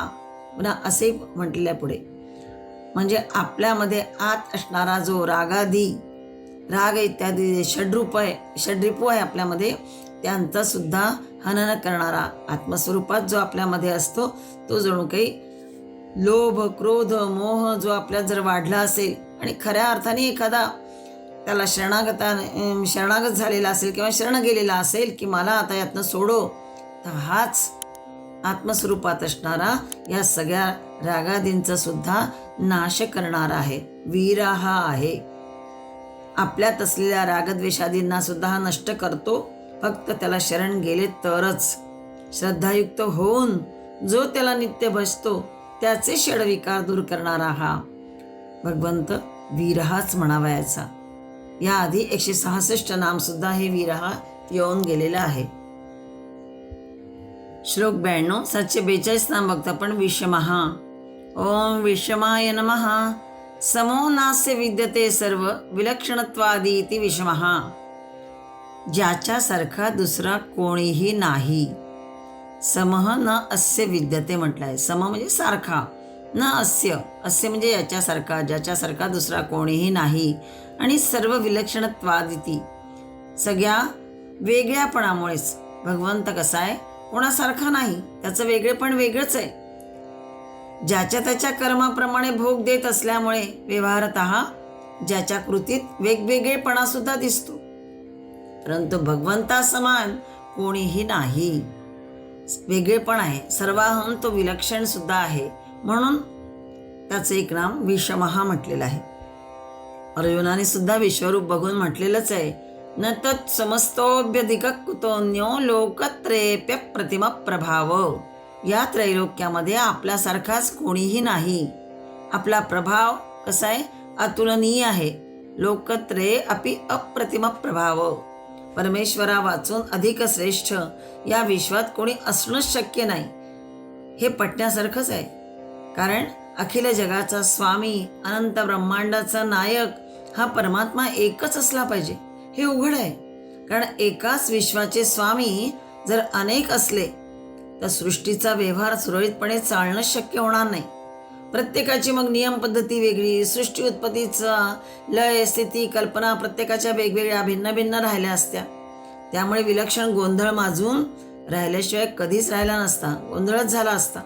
पुन्हा असे म्हटलेलं आहे पुढे, म्हणजे आपल्यामध्ये आत असणारा जो राग इत्यादी षड्रिपू आहे आपल्यामध्ये, त्यांचा सुद्धा हनन करणारा आत्मस्वरूपात जो आपल्यामध्ये असतो, तो जणू काही लोभ, क्रोध, मोह जो आपल्यात जर वाढला असेल आणि खऱ्या अर्थाने एखादा त्याला शरणागत झालेला असेल किंवा शरण गेलेला असेल की मला आता यातनं सोडो, तर हाच आत्मस्वरूपात असणारा या सगळ्या रागादींचा सुद्धा नाश करणारा आहे, वीर हा आहे. आपल्यात असलेल्या रागद्वेषादींना सुद्धा हा नष्ट करतो. फक्त त्याला शरण गेले तरच. श्रद्धायुक्त होऊन जो त्याला नित्य भजतो त्याचे षडविकार दूर करणारा हा भगवंत वीरहाच म्हणावयाचा. याआधी 166 नाम सुद्धा हे वीरहा येऊन गेलेलं आहे. श्लोक 92. 742 नाम बघतो आपण. विषमहा. ओम विषमाय नमः. समो नास्य विद्यते सर्व विलक्षणत्वादी इति विषमहा. ज्याच्यासारखा दुसरा कोणीही नाही. समह न अस्य विद्यते म्हटलं आहे. सम म्हणजे सारखा, न अस्य, अस्य म्हणजे याच्यासारखा, ज्याच्यासारखा दुसरा कोणीही नाही. आणि सर्व विलक्षणत्वादिती, सगळ्या वेगळ्यापणामुळेच भगवंत कसा आहे, कोणासारखा नाही, त्याचं वेगळेपण वेगळंच आहे. ज्याच्या त्याच्या कर्माप्रमाणे भोग देत असल्यामुळे व्यवहारतः ज्याच्या कृतीत वेगवेगळेपणा सुद्धा दिसतो, परंतु भगवंता समान कोणीही नाही. वेगळेपण आहे, सर्वाहून तो विलक्षण सुद्धा आहे. म्हणून त्याचं एक नाम विषमहा म्हटलेलं आहे. अर्जुनाने सुद्धा विश्वरूप बघून म्हटलेलंच आहे, न तत् समस्तोऽभ्यधिक कुतोऽन्यो लोकत्रेप्य प्रतिम प्रभाव. या त्रैलोक्यामध्ये आपल्यासारखाच कोणीही नाही. आपला प्रभाव कसा आहे, अतुलनीय आहे. लोकत्रे अपि अप्रतिम प्रभाव. परमेश्वरा वाचून अधिक श्रेष्ठ या विश्वात कोणी असणंच शक्य नाही. हे पटण्यासारखंच आहे. कारण अखिल जगाचा स्वामी, अनंत ब्रह्मांडाचा नायक हा परमात्मा एकच असला पाहिजे, हे उघड आहे. कारण एकाच विश्वाचे स्वामी जर अनेक असले तर सृष्टीचा व्यवहार सुरळीतपणे चालणं शक्य होणार नाही. प्रत्येकाची मग नियम पद्धती वेगळी, सृष्टी उत्पत्तीचा लय, स्थिती, कल्पना प्रत्येकाच्या वेगवेगळ्या भिन्न भिन्न राहिल्या असत्या. त्यामुळे विलक्षण गोंधळ माजून राहिल्याशिवाय कधीच राहिला नसता, गोंधळच झाला असता.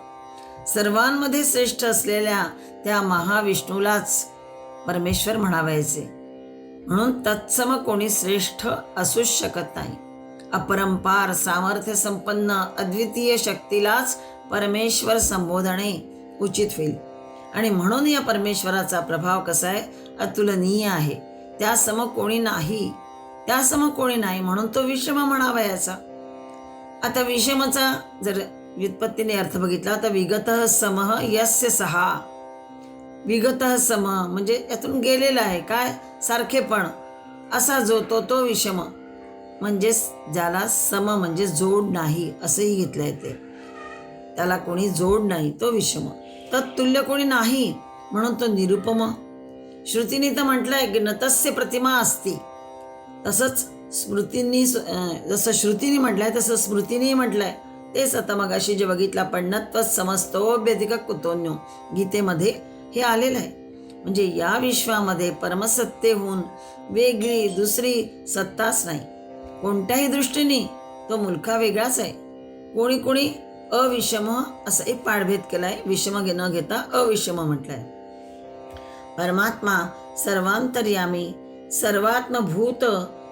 सर्वांमध्ये श्रेष्ठ असलेल्या त्या महाविष्णूलाच परमेश्वर म्हणावायचे. म्हणून तत्सम कोणी श्रेष्ठ असूच शकत नाही. अपरंपार सामर्थ्य संपन्न अद्वितीय शक्तीलाच परमेश्वर संबोधणे उचित होईल. आणि म्हणून या परमेश्वराचा प्रभाव कसा आहे, अतुलनीय आहे. त्यासम कोणी नाही, त्यासम कोणी नाही, म्हणून तो विषम म्हणावयाचा. आता विषमचा जर व्युत्पत्तीने अर्थ बघितला तर विगतः समः यस्य सहा. विगतः सम म्हणजे यातून गेलेला आहे, काय, सारखेपण, असा जो तो विषम, म्हणजे ज्याला सम म्हणजे जोड नाही असंही घेतलं येते. त्याला कोणी जोड नाही, तो विषम. तत्तुल्य कोणी नाही, म्हणून तो निरुपम. श्रुतीने तर म्हटलंय की न तस्य प्रतिमा असती. तसंच स्मृतींनी, जसं श्रुतीने म्हटलंय तसं स्मृतीने म्हटलंय. तेच आता मग अशी जे बघितला पण्णत्व समस्तोऽभ्यधिक कुतोऽन्यो गीतेमध्ये हे आलेलं आहे. म्हणजे या विश्वामध्ये परमसत्तेहून वेगळी दुसरी सत्ताच नाही. कोणत्याही दृष्टीने तो मुलखा वेगळाच आहे. कोणी कोणी अविषम असा एक पाठभेद केलाय, विषम न घेता अविषम म्हटलंय. परमात्मा सर्वांतर्यामी, सर्वात्मभूत,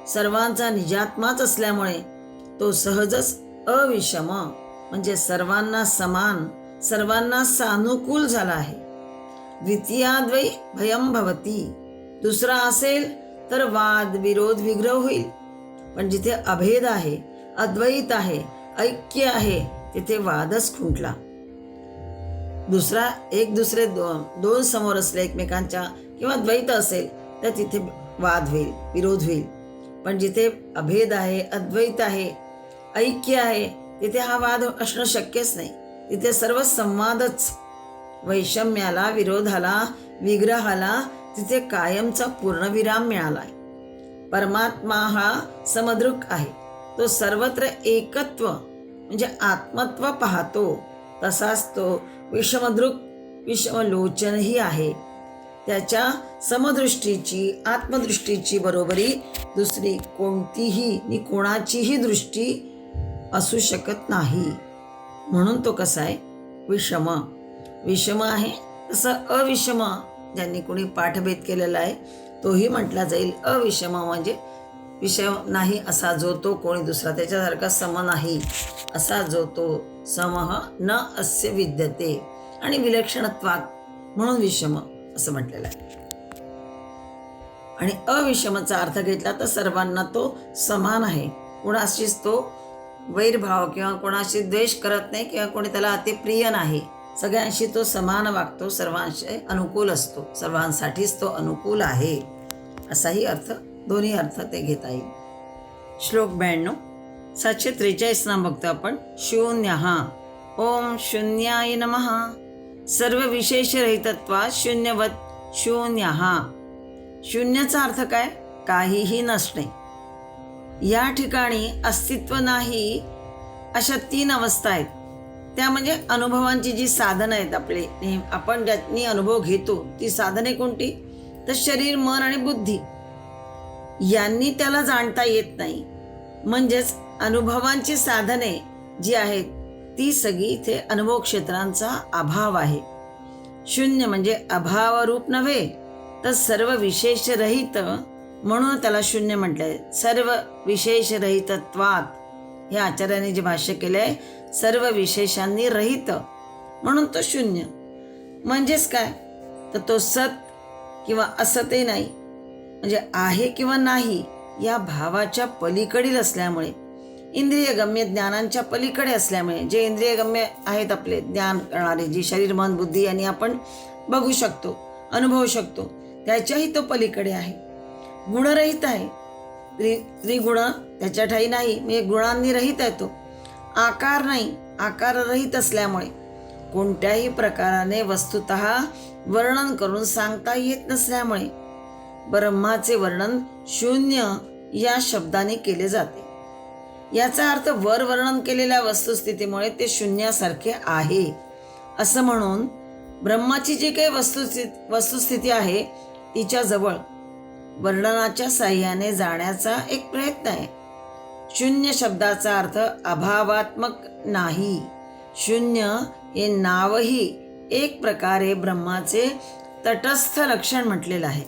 सर्वांचा निजात्माच असल्यामुळे तो सहजच अविषम म्हणजे सर्वांना समान, सर्वांना सानुकूल झाला आहे. द्वितीयाद्वै भयम भवती. दुसरा असेल तर वाद विरोध विग्रह होईल. पण जिथे अभेद आहे, अद्वैत आहे, ऐक्य आहे, तिथे वादच खुंटला. दुसरा एक दुसरे दोन समोर असले एकमेकांच्या किंवा द्वैत असेल तर तिथे वाद होईल, विरोध होईल. पण जिथे अभेद आहे, अद्वैत आहे, ऐक्य आहे, तिथे हा वाद असणं शक्यच नाही. तिथे सर्व संवादच. वैषम्याला, विरोधाला, विग्रहाला तिथे कायमचा पूर्णविराम मिळालाय. परमात्मा हा समदृक आहे. तो सर्वत्र एकत्व म्हणजे आत्मत्व पाहतो. तसाच तो विषमदृक, विषमलोचनही आहे. त्याच्या समदृष्टीची, आत्मदृष्टीची बरोबरी दुसरी कोणतीही नि कोणाचीही दृष्टी असू शकत नाही. म्हणून तो कसा आहे, विषम. विषम आहे तसं अविषम ज्यांनी कोणी पाठभेद केलेला आहे तोही म्हटला जाईल. अविषम म्हणजे विषय नाही असा जो तो, कोणी दुसरा त्याच्यासारखा सम नाही असा जो तो, समह न अस्य विद्यते, आणि विलक्षणत्वात म्हणून विषम असं म्हटलेलं आहे. आणि अविषमचा अर्थ घेतला तर सर्वांना तो समान आहे, कोणाशीच तो वैरभाव किंवा कोणाशी द्वेष करत नाही किंवा कोणी त्याला अतिप्रिय नाही, सगळ्यांशी तो समान वागतो, सर्वांशी अनुकूल असतो, सर्वांसाठीच तो अनुकूल आहे असाही अर्थ, दोन्ही अर्थ ते घेता येईल. श्लोक 92. 743 नाम बघतो आपण. शून्यः. ओम शून्याय नमः. सर्व विशेषरहितत्वात् शून्यवत शून्यः. शून्याचा अर्थ काय? काहीही नसणे. या ठिकाणी अस्तित्व नाही अशा 3 अवस्था आहेत. त्या म्हणजे अनुभवांची जी साधनं आहेत आपले, आपण ज्यांनी अनुभव घेतो ती साधने कोणती? तर शरीर, मन आणि बुद्धी यांनी त्याला जाणता येत नाही. म्हणजेच अनुभवांची साधने जी आहेत ती सगळी इथे अनुभव क्षेत्रांचा अभाव आहे. शून्य म्हणजे अभावरूप नव्हे तर सर्व विशेष रहित, म्हणून त्याला शून्य म्हटलंय. सर्व विशेष रहितत्वात हे आचार्यांनी जे भाष्य केलंय, सर्व विशेषांनी रहित म्हणून तो शून्य. म्हणजेच काय? तर तो सत किंवा असतही नाही, म्हणजे आहे किंवा नाही या भावाच्या पलीकडील असल्यामुळे, इंद्रियगम्य ज्ञानांच्या पलीकडे असल्यामुळे, जे इंद्रियगम्य आहेत आपले ज्ञान करणारे, जी शरीर, मन, बुद्धी यांनी आपण बघू शकतो, अनुभवू शकतो, त्याच्याही तो पलीकडे आहे. गुणरहित आहे. त्रिगुण त्याच्या ठाई नाही, म्हणजे गुणांनी रहित आहे तो. आकार नाही, आकाररहित असल्यामुळे कोणत्याही प्रकाराने वस्तुतः वर्णन करून सांगता येत नसल्यामुळे ब्रह्माचे वर्णन शून्य या शब्दाने केले जाते. याचा अर्थ वर वर्णन केलेल्या वस्तुस्थितीमुळे ते शून्यासारखे आहे असं म्हणून ब्रह्माची जी काही वस्तुस्थिती आहे तिच्या जवळ वर्णनाच्या साह्याने जाण्याचा एक प्रयत्न आहे. शून्य शब्दाचा अर्थ अभावात्मक नाही. शून्य हे नावही एक प्रकारे ब्रह्माचे तटस्थ लक्षण म्हटलेलं आहे.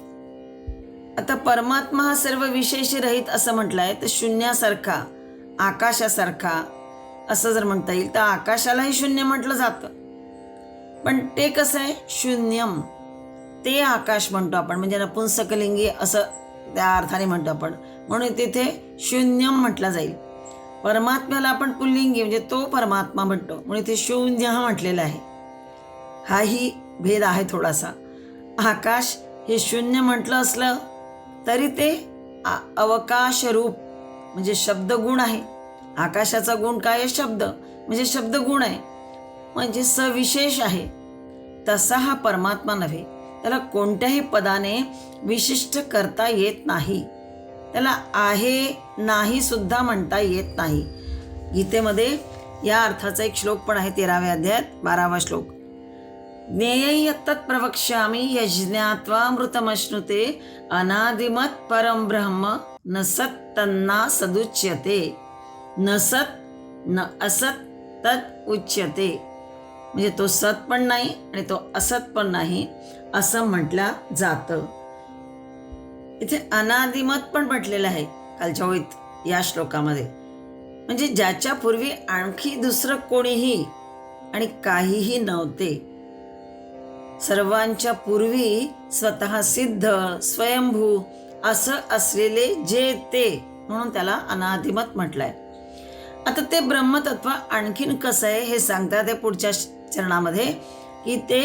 आता परमात्मा हा सर्व विशेष रहित असं म्हटलंय, तर शून्यासारखा, आकाशासारखा असं जर म्हणता येईल तर आकाशालाही शून्य म्हटलं जातं. पण ते कसं आहे? शून्यम, ते आकाश म्हणतो आपण, म्हणजे नपुंसकलिंगी असं त्या अर्थाने म्हणतो आपण, म्हणून तिथे शून्यम म्हटलं जाईल. परमात्म्याला आपण पुल्लिंगी म्हणजे तो परमात्मा म्हणतो, म्हणून इथे शून्य म्हटलेलं आहे. हाही भेद आहे थोडासा. आकाश हे शून्य म्हटलं असलं तरी ते अवकाश रूप म्हणजे शब्दगुण आहे. आकाशाचा गुण काय आहे? शब्द, म्हणजे शब्दगुण आहे, म्हणजे सविशेष आहे. तसा हा परमात्मा नव्हे. त्याला कोणत्याही पदाने विशिष्ट करता येत नाही. त्याला आहे नाही सुद्धा म्हणता येत नाही. गीतेमध्ये या अर्थाचा एक श्लोक पण आहे 13व्या अध्यायात 12वा श्लोक. ज्ञेय तत् प्रवक्ष्यामि यज्ञात्वामृतमश्नुते अनादिमत् परम ब्रह्म न सत् तन्ना सदुच्यते न सत् न असत् तत् उच्यते. म्हणजे तो सत पण नाही आणि तो असत पण नाही असं म्हटलं जातं. इथे अनादिमत पण म्हटलेलं आहे कालच्या ओळीत या श्लोकामध्ये, म्हणजे ज्याच्या पूर्वी आणखी दुसरं कोणीही आणि काहीही नव्हते. सर्वांच्या पूर्वी स्वतः सिद्ध स्वयंभू असं असलेले जे ते, म्हणून त्याला अनादिमत म्हटलंय. आता ते ब्रह्मतत्व आणखीन कसं आहे हे सांगतात ते पुढच्या चरणामध्ये, की ते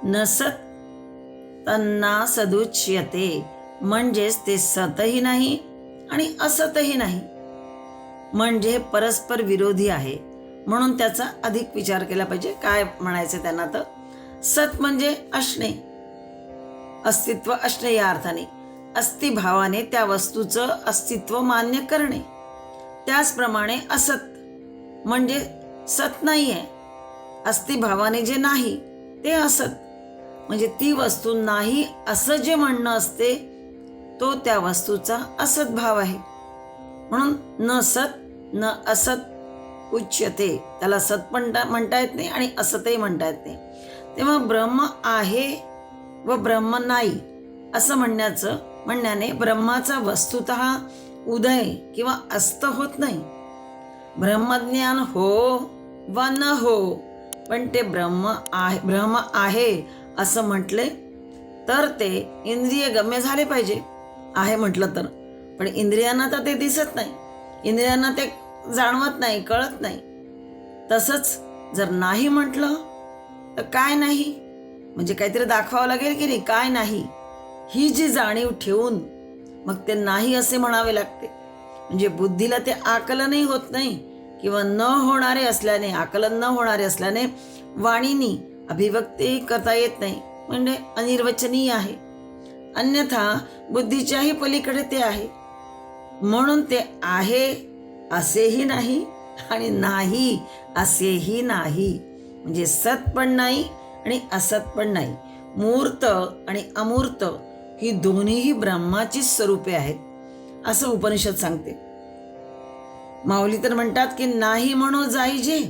नसत तन्ना सदुच्यते, म्हणजेच ते सतही नाही आणि असतही नाही, म्हणजे परस्पर विरोधी आहे. म्हणून त्याचा अधिक विचार केला पाहिजे. काय म्हणायचं त्यांना? तर सत म्हणजे असणे, अस्तित्व असणे या अर्थाने, अस्तिभावाने त्या वस्तूचं अस्तित्व मान्य करणे. त्याचप्रमाणे असत म्हणजे सत नाही आहे, अस्तिभावाने जे नाही ते असत, म्हणजे ती वस्तू नाही असं जे म्हणणं असते तो त्या वस्तूचा असत भाव आहे. म्हणून न सत न असत उच्यते, त्याला सत पण म्हणता येत नाही आणि असतही म्हणता येत नाही. तेव्हा ब्रह्म आहे व ब्रह्म नाही असं म्हणण्याने ब्रह्माचा वस्तुतः उदय किंवा अस्त होत नाही. ब्रह्मज्ञान हो वा न हो, पण ते ब्रह्म आहे असं म्हटले तर ते इंद्रिय गम्य झाले पाहिजे. आहे म्हटलं तर, पण इंद्रियांना तर ते दिसत नाही, इंद्रियांना ते जाणवत नाही, कळत नाही. तसंच जर नाही म्हटलं तर काय नाही म्हणजे काहीतरी दाखवावं लागेल की नाही, काय नाही ही जी जाणीव ठेवून मग ते नाही असे म्हणावे लागते. म्हणजे बुद्धीला ते आकलनही होत नाही किंवा आकलन न होणारे असल्याने वाणीनी अभिव्यक्ती करता येत नाही, म्हणजे अनिर्वचनीय आहे. अन्यथा बुद्धीच्याही पलीकडे ते आहे. म्हणून ते आहे असेही नाही आणि नाही असेही नाही, म्हणजे सत पण नाही आणि असत पण नाही. मूर्त आणि अमूर्त ही दोन्हीही ब्रह्माची स्वरूपे आहेत असं उपनिषद सांगते. माऊली तर म्हणतात की नाही म्हणो जाईजे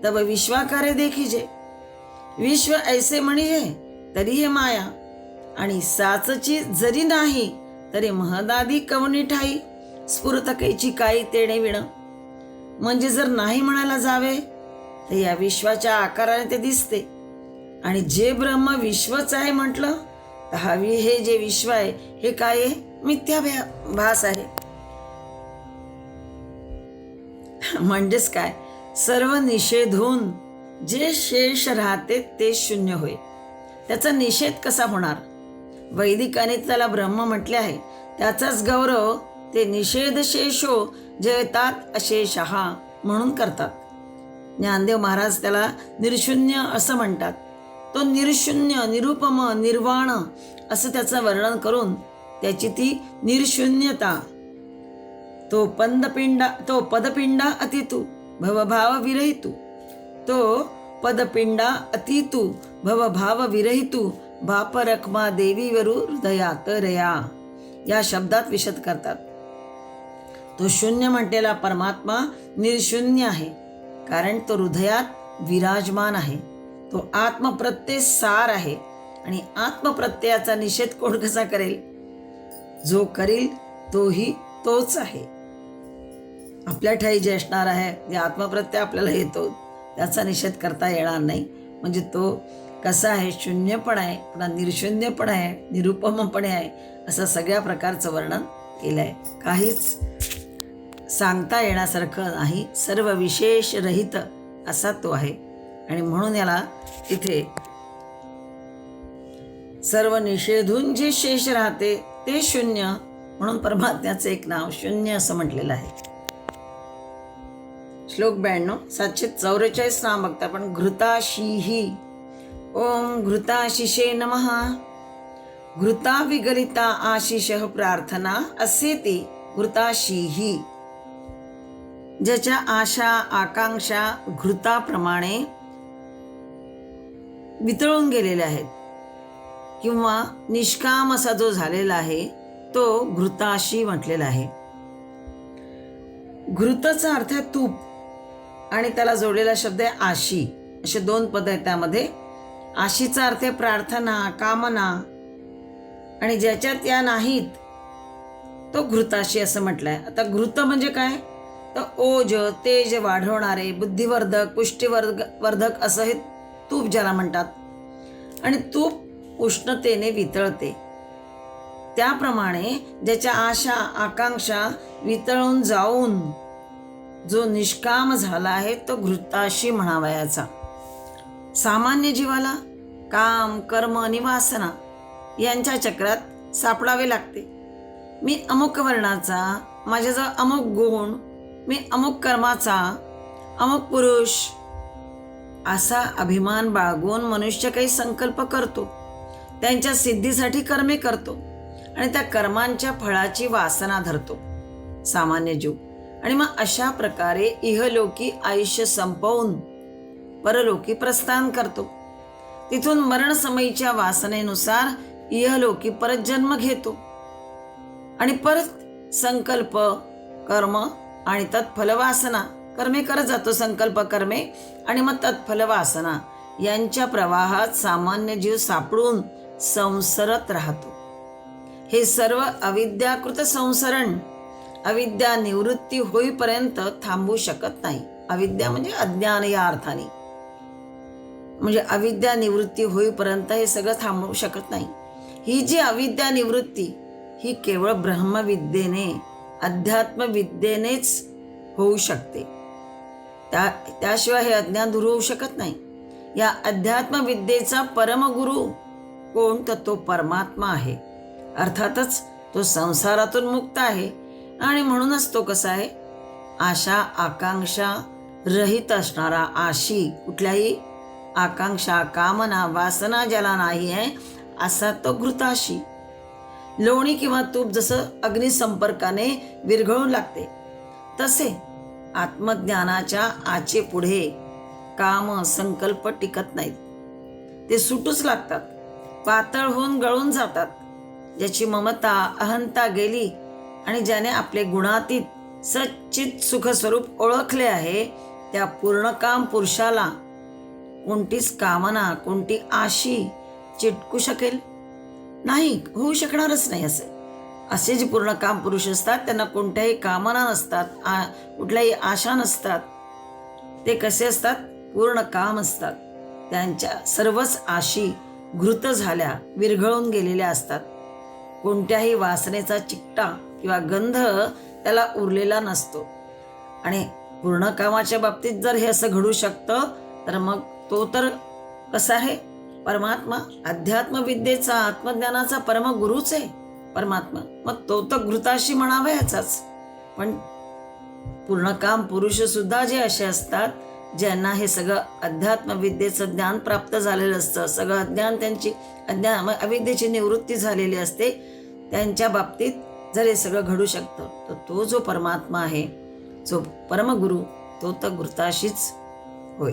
तब विश्वाकारे देखीजे. विश्व ऐसे म्हणजे तरी हे माया, आणि साचची जरी नाही तरी महदादी कवनी ठाई, स्फुरत कैची काही तेणे विण. म्हणजे जर नाही म्हणायला जावे तर या विश्वाच्या आकाराने ते दिसते, आणि जे ब्रह्म विश्वच आहे म्हटलं तर हे जे विश्व आहे हे काय आहे? मिथ्याभास आहे. म्हणजेच काय, सर्व निषेधून जे शेष राहते ते शून्य होय. त्याचा निषेध कसा होणार? वैदिकाने त्याला ब्रह्म म्हटले आहे, त्याचाच गौरव ते निषेध शेषो जयतात अशेषहा म्हणून करतात. ज्ञानदेव महाराज त्याला निर्शून्य असं म्हणतात. तो निर्शून्य, निरुपम, निर्वाण असं त्याचं वर्णन करून त्याची ती निर्शून्यता, तो पदपिंडा अतितू भवभाव विरहितू, तो पदपिंडा अतितू भवभाव विरहितू बाप रखमा देवीवरू हृदयात रया या शब्दात विशद करतात. तो शून्य म्हटलेला परमात्मा निर्शून्य आहे, कारण तो हृदयात विराजमान आहे. तो आत्मप्रत्यय सार आहे, आणि आत्मप्रत्ययाचा निषेध कोण कसा करेल? जो करील तोही तोच आहे. आपल्या ठाई जे असणार आहे, जे आत्मप्रत्यय आपल्याला येतो, त्याचा निषेध करता येणार नाही. म्हणजे तो कसा आहे? शून्य पण आहे, पुन्हा निर्शून्य पण आहे, निरुपम पण आहे, असं सगळ्या प्रकारचं वर्णन केलं आहे. काहीच सांगता येण्यासारखं नाही, सर्व विशेष रहित असा तो आहे. आणि म्हणून याला इथे सर्व निषेधून जे शेष राहते ते शून्य, म्हणून परमात्म्याचं एक नाव शून्य असं म्हटलेलं आहे. श्लोक 92. 744 नाम बघता आपण. घृताशीही. ओम घृताशिषे नमः. घृता विगलिता आशिष प्रार्थना असेती घृताशीही. ज्याच्या आशा आकांक्षा घृताप्रमाणे वितळून गेलेल्या आहेत किंवा निष्काम असा जो झालेला आहे तो घृताशी म्हटलेला आहे. घृतचा अर्थ आहे तूप, आणि त्याला जोडलेला शब्द आहे आशी. असे दोन पद आहेत त्यामध्ये. आशीचा अर्थ आहे प्रार्थना, कामना, आणि ज्याच्यात या नाहीत तो घृताशी असं म्हटलंय. आता घृत म्हणजे काय? तर ओज, तेज वाढवणारे, बुद्धिवर्धक, पुष्टीवर्धक असं हे तूप ज्याला म्हणतात. आणि तूप उष्णतेने वितळते. त्याप्रमाणे ज्याच्या आशा आकांक्षा वितळून जाऊन जो निष्काम झाला आहे तो घृताशी म्हणावयाचा. सामान्य जीवाला काम, कर्म आणि वासना यांच्या चक्रात सापडावे लागते. मी अमुक वर्णाचा, माझ्याजवळ अमुक गुण, मी अमुक कर्माचा, अमुक पुरुष असा अभिमान बाळगून मनुष्य काही संकल्प करतो, त्यांच्या सिद्धीसाठी कर्मे करतो, आणि त्या कर्मांच्या फळाची वासना धरतो सामान्य जीव. आणि मग अशा प्रकारे इहलोकी आयुष्य संपवून परलोकी प्रस्थान करतो. तिथून मरणसमयीच्या वासनेनुसार इहलोकी परत जन्म घेतो, आणि परत संकल्प, कर्म आणि तत्फल वासना कर्मे करत जातो. संकल्प कर्मे आणि मग तत्फल वासना यांच्या प्रवाहात सामान्य जीव सापडून संसरत राहतो. हे सर्व अविद्याकृत संसरण अविद्या निवृत्ती होईपर्यंत थांबू शकत नाही. अविद्या म्हणजे अज्ञान या अर्थाने, म्हणजे अविद्या निवृत्ती होईपर्यंत हे सगळं थांबू शकत नाही. ही जी अविद्या निवृत्ती ही केवळ ब्रह्मविद्येने, अध्यात्मविद्येनेच होऊ शकते. त्याशिवाय हे अज्ञान दूर होऊ शकत नाही. या अध्यात्मविद्येचा परमगुरु कोण? तर तो परमात्मा आहे. अर्थातच तो संसारातून मुक्त आहे आणि म्हणूनच तो कसा आहे? आशा आकांक्षा रहित असणारा, आशी, कुठल्याही आकांक्षा कामना वासना ज्याला नाही आहे असा तो घृताशी. लोणी किंवा तूप जसं अग्निसंपर्काने विरघळून लागते, तसे आत्मज्ञानाच्या आचे पुढे काम संकल्प टिकत नाहीत. ते सुटूच लागतात, पातळ होऊन गळून जातात. ज्याची ममता अहंता गेली आणि ज्याने आपले गुणातीत सच्चित सुखस्वरूप ओळखले आहे, त्या पूर्णकाम पुरुषाला कोणतीच कामना, कोणती आशी चिटकू शकेल नाही, होऊ शकणारच नाही. असे जे पूर्णकाम पुरुष असतात त्यांना कोणत्याही कामना नसतात, कुठल्याही आशा नसतात. ते कसे असतात? पूर्ण काम असतात. त्यांच्या सर्वच आशी घृत झाल्या, विरघळून गेलेल्या असतात. कोणत्याही वासनेचा चिकटा किंवा गंध त्याला उरलेला नसतो. आणि पूर्ण कामाच्या बाबतीत जर हे असं घडू शकतं, तर मग तो तर कसा आहे? परमात्मा, अध्यात्मविद्येचा, आत्मज्ञानाचा परमगुरूच आहे परमात्मा. मग तो तर घृताशी म्हणावा याचाच. पण पूर्णकाम पुरुष सुद्धा जे असे असतात ज्यांना हे सगळं अध्यात्मविद्येचं ज्ञान प्राप्त झालेलं असतं, सगळं अज्ञान त्यांची अविद्येची निवृत्ती झालेली असते, त्यांच्या बाबतीत जर हे सगळं घडू शकतं, तर तो जो परमात्मा आहे, जो परमगुरु, तो तर घृताशीच होय.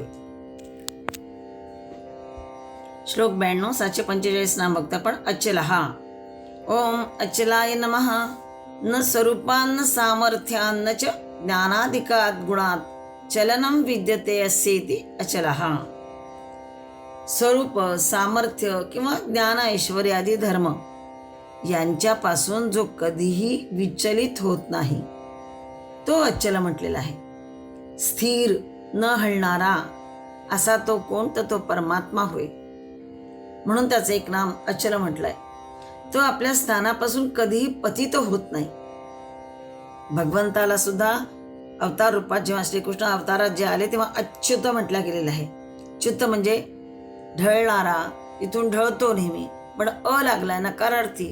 श्लोक 92, 745 नाम बघता पण. अचलः. ओम अचलाय नमः. न स्वरूपान्न सामर्थ्यान्न च ज्ञानाधिकात गुणात चलनम विद्यते अस्येति अचलः. स्वरूप, सामर्थ्य किंवा ज्ञान, ऐश्वर्य आदी धर्म यांच्यापासून जो कधीही विचलित होत नाही, तो अचल म्हटलेला आहे. स्थिर, न हलणारा असा तो कोण? तर तो परमात्मा होय. म्हणून त्याचं एक नाम अचल म्हटलंय. तो आपल्या स्थानापासून कधीही पतित होत नाही. भगवंताला सुद्धा अवतार रूपात जेव्हा श्रीकृष्ण अवतारात जे आले तेव्हा अच्युत म्हटलं गेलेलं आहे. च्युत म्हणजे ढळणारा, इथून ढळतो नेहमी, पण अ लागलाय नकारार्थी,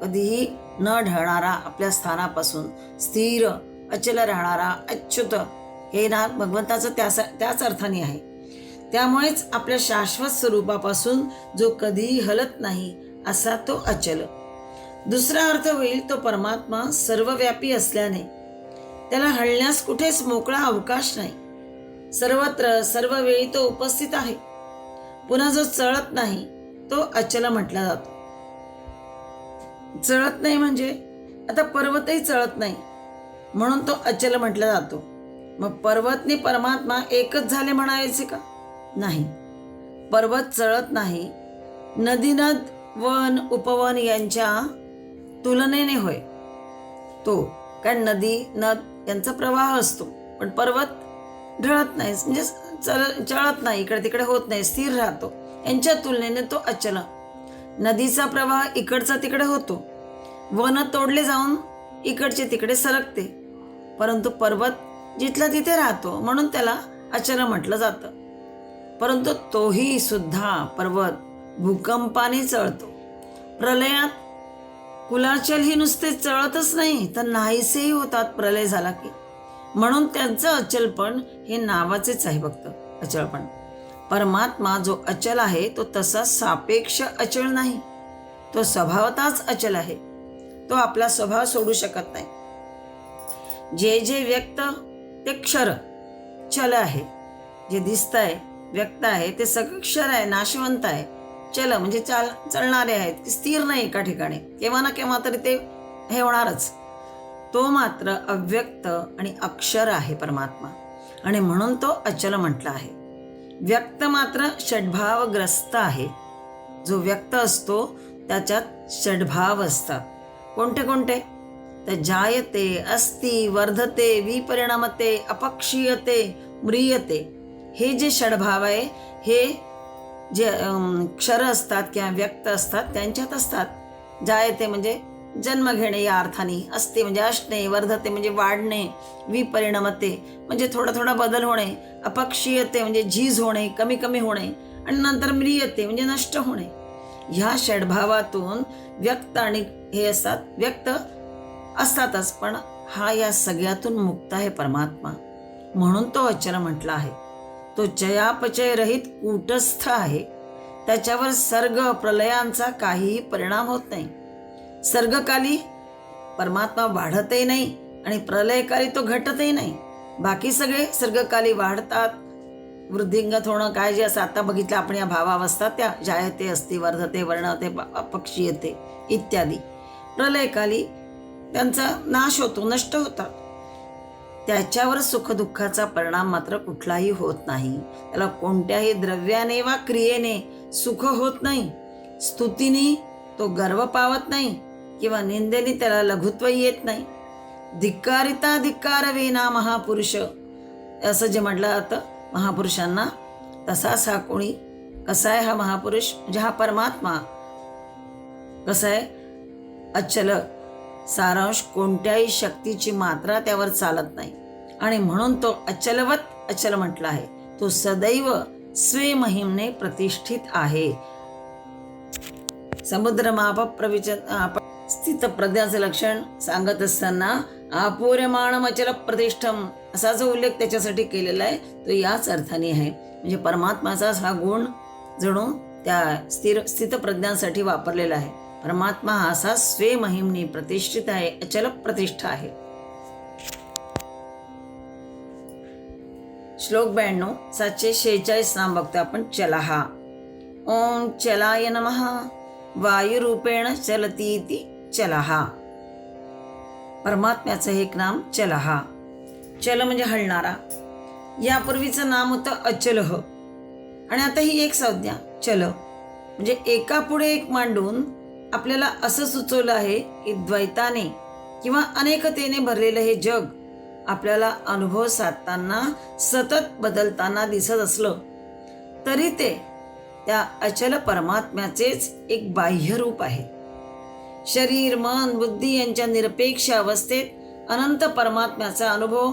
कधीही न ढळणारा, आपल्या स्थानापासून स्थिर अचल राहणारा अच्युत, हे नाम भगवंताचं त्याच अर्थाने आहे. त्यामुळेच आपल्या शाश्वत स्वरूपापासून जो कधीही हलत नाही असा तो अचल. दुसरा अर्थ होईल तो परमात्मा सर्वव्यापी असल्याने त्याला हलण्यास कुठेच मोकळा अवकाश नाही. सर्वत्र सर्व वेळी तो उपस्थित आहे. पुन्हा जो चळत नाही तो अचल म्हटला जातो. चळत नाही म्हणजे आता पर्वतही चळत नाही म्हणून तो अचल म्हटला जातो. मग पर्वतने परमात्मा एकच झाले म्हणायचे का? नाही. पर्वत चळत नाही. नदी, नद, वन, उपवन यांच्या तुलनेने होय तो. कारण नदी नद यांचा प्रवाह असतो, पण पर्वत ढळत नाही, म्हणजे चळत नाही, इकडे तिकडे होत नाही, स्थिर राहतो. यांच्या तुलनेने तो अचल. नदीचा प्रवाह इकडचा तिकडे होतो, वन तोडले जाऊन इकडचे तिकडे सरकते, परंतु पर्वत जिथला तिथे राहतो, म्हणून त्याला अचल म्हटलं जातं. परंतु तोही सुद्धा पर्वत भूकंपाने चळतो. प्रलयात कुलाचल ही नुसते चळतच नाही तर नाहीसेही होतात प्रलय झाला की. म्हणून त्यांचं अचलपण हे नावाचेच आहे फक्त, अचलपण. परमात्मा जो अचल आहे तो तसा सापेक्ष अचल नाही, तो स्वभावतःच अचल आहे. तो आपला स्वभाव सोडू शकत नाही. जे जे व्यक्त ते क्षर चल आहे. जे दिसतंय व्यक्त आहे ते सगळं क्षर आहे, नाशवंत आहे. चल म्हणजे चलणारे आहेत, स्थिर नाही एका ठिकाणी, केव्हा ना केव्हा तरी ते हे होणारच. तो मात्र अव्यक्त आणि अक्षर आहे परमात्मा, आणि म्हणून तो अचल म्हटला आहे. व्यक्त मात्र षड्भावग्रस्त आहे. जो व्यक्त असतो त्याच्यात षड्भाव असतात. कोणते कोणते? तर जायते, अस्ति, वर्धते, विपरिणमते, अपक्षीयते, म्रियते. हे जे षड्भाव आहे हे जे क्षर असतात किंवा व्यक्त असतात त्यांच्यात असतात. जायते म्हणजे जन्म घेणे या अर्थाने, अस्ति म्हणजे असणे, वर्धते म्हणजे वाढणे, विपरिणमते म्हणजे थोडा थोडा बदल होणे, अपक्षीयते म्हणजे झीज होणे, कमी कमी होणे, आणि नंतर म्रियते म्हणजे नष्ट होणे. ह्या षड्भावातून व्यक्त आणि हे असतात, व्यक्त असतातच, पण हा या सगळ्यातून मुक्त आहे परमात्मा. म्हणून तो अचल म्हटला आहे. तो चयापचय रहित कूटस्थ आहे. त्याच्यावर सर्ग प्रलयांचा काहीही परिणाम होत नाही. सर्गकाली परमात्मा वाढतही नाही आणि प्रलयकाली तो घटतही नाही. बाकी सगळे सर्गकाली वाढतात, वृद्धिंगत होणं काय जे असं आता बघितलं आपण या भावावस्था त्या जायते, अस्ति, वर्धते, वर्णते, अपक्षीयते इत्यादी. प्रलयकाली त्यांचा नाश होतो, नष्ट होतात. त्याच्यावर सुखदुःखाचा परिणाम मात्र कुठलाही होत नाही. त्याला कोणत्याही द्रव्याने वा क्रियेने सुख होत नाही. स्तुतीने तो गर्व पावत नाही किंवा निंदेने त्याला लघुत्व येत नाही. धिक्कारिता धिक्कारवेना महापुरुष असं जे म्हटलं जातं महापुरुषांना, तसाच हा कोणी कसा आहे हा महापुरुष म्हणजे हा परमात्मा कसा आहे? अचल. सारांश कोणत्याही शक्तीची मात्रा त्यावर चालत नाही आणि म्हणून तो अचलवत अचल म्हटला आहे. तो सदैव स्वे महिमने प्रतिष्ठित आहे. समुद्रमाप प्रविचन स्थित प्रज्ञाचे लक्षण सांगत असताना आपूर्यमाणम अचल प्रतिष्ठम असा जो उल्लेख त्याच्यासाठी केलेला आहे तो याच अर्थाने आहे. म्हणजे परमात्माचा हा गुण जणू त्या स्थित प्रज्ञांसाठी वापरलेला आहे. परमात्मा हा असा स्वे महिमने प्रतिष्ठित आहे, अचल प्रतिष्ठा आहे. श्लोक 92 746 नाम बघतो आपण. चलहा. ओम चलाय नमः. वायुरूपेण चलतीति चलहा. परमात्म्याचं हे एक नाम चलहा. चल म्हणजे हलणारा. यापूर्वीचं नाम होतं अचलह आणि आता ही एक संज्ञा चल म्हणजे एका पुढे एक मांडून आपल्याला असं सुचवलं आहे की द्वैताने किंवा अनेकतेने भरलेलं हे जग आपल्याला अनुभव साधताना सतत बदलताना दिसत असलं तरी ते त्या अचल परमात्म्याचेच एक बाह्य रूप आहे. शरीर, मन, बुद्धी यांच्या निरपेक्ष अवस्थेत अनंत परमात्म्याचा अनुभव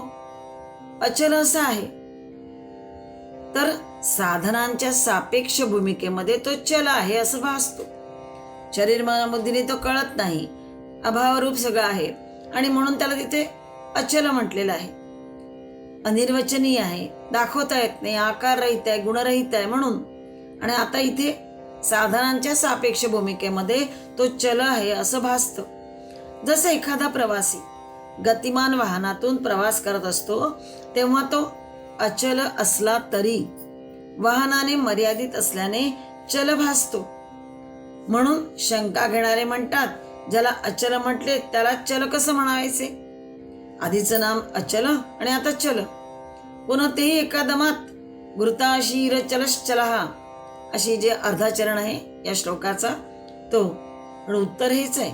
अचल असा आहे. तर साधनांच्या सापेक्ष भूमिकेमध्ये तो चल आहे असं भासतो. शरीर, मन, बुद्धीने तो कळत नाही, अभावरूप सगळं आहे आणि म्हणून त्याला तिथे अचल म्हटलेलं आहे. अनिर्वचनीय आहे, दाखवता येत नाही, आकार रहित आहे, गुणरहित आहे म्हणून. आणि आता इथे साधनांच्या सापेक्ष भूमिकेमध्ये तो चल आहे असं भासतं. जसं एखादा प्रवासी गतिमान वाहनातून प्रवास करत असतो तेव्हा तो अचल असला तरी वाहनाने मर्यादित असल्याने चल भासतो. म्हणून शंका घेणारे म्हणतात ज्याला अचल म्हटले त्याला चल कसं म्हणायचे? आधीचं नाम अचल आणि आता चल, पुन्हा तेही एका दमात. घृताशीर चलश्चलहा अशी जे अर्धा चरण आहे या श्लोकाचा तो. पण उत्तर हेच आहे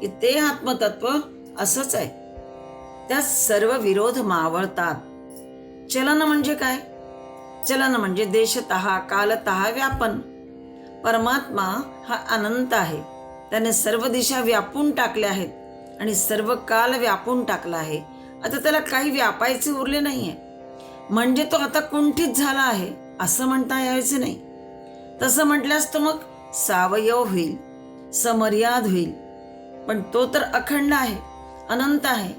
की ते आत्मतत्व असंच आहे. त्यात सर्व विरोध मावळतात. चलन म्हणजे काय? चलन म्हणजे देशतः कालतः व्यापन. परमात्मा हा अनंत आहे. त्याने सर्व दिशा व्यापून टाकल्या आहेत आणि सर्व काल व्यापून टाकला आहे. आता त्याला काही व्यापायचे उरले नाहीये म्हणजे तो आता कुंठित झाला आहे असं म्हणता यायचं नाही. तसं म्हटल्यास तो मग सावयव होईल, समर्याद होईल. पण तो तर अखंड आहे, अनंत आहे.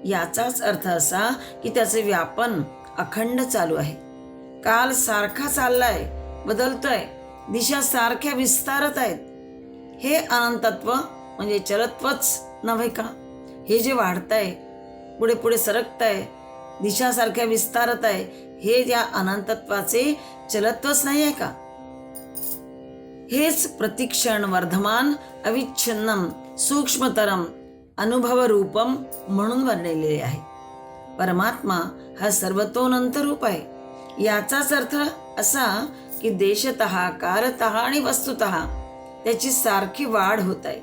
याचाच अर्थ असा की त्याचे व्यापन अखंड चालू आहे. काल सारखा चाललाय, बदलतोय, दिशा सारख्या विस्तारत आहेत. हे अनंतत्व म्हणजे चलत्वच नव्हे का? हे जे वाढतंय, पुढे पुढे सरकतंय, दिशा सारख्या विस्तारत आहे, हे या अनंतत्वाचे चलत्वच नाही आहे का? हेच प्रतिक्षण वर्धमान अविच्छिन्नम सूक्ष्मतरम अनुभव रूपम म्हणून वर्णिलेले आहे. परमात्मा हा सर्वतोनंत रूप आहे. याचाच अर्थ असा की देशतः कालतः आणि वस्तुतः त्याची सारखी वाढ होत आहे.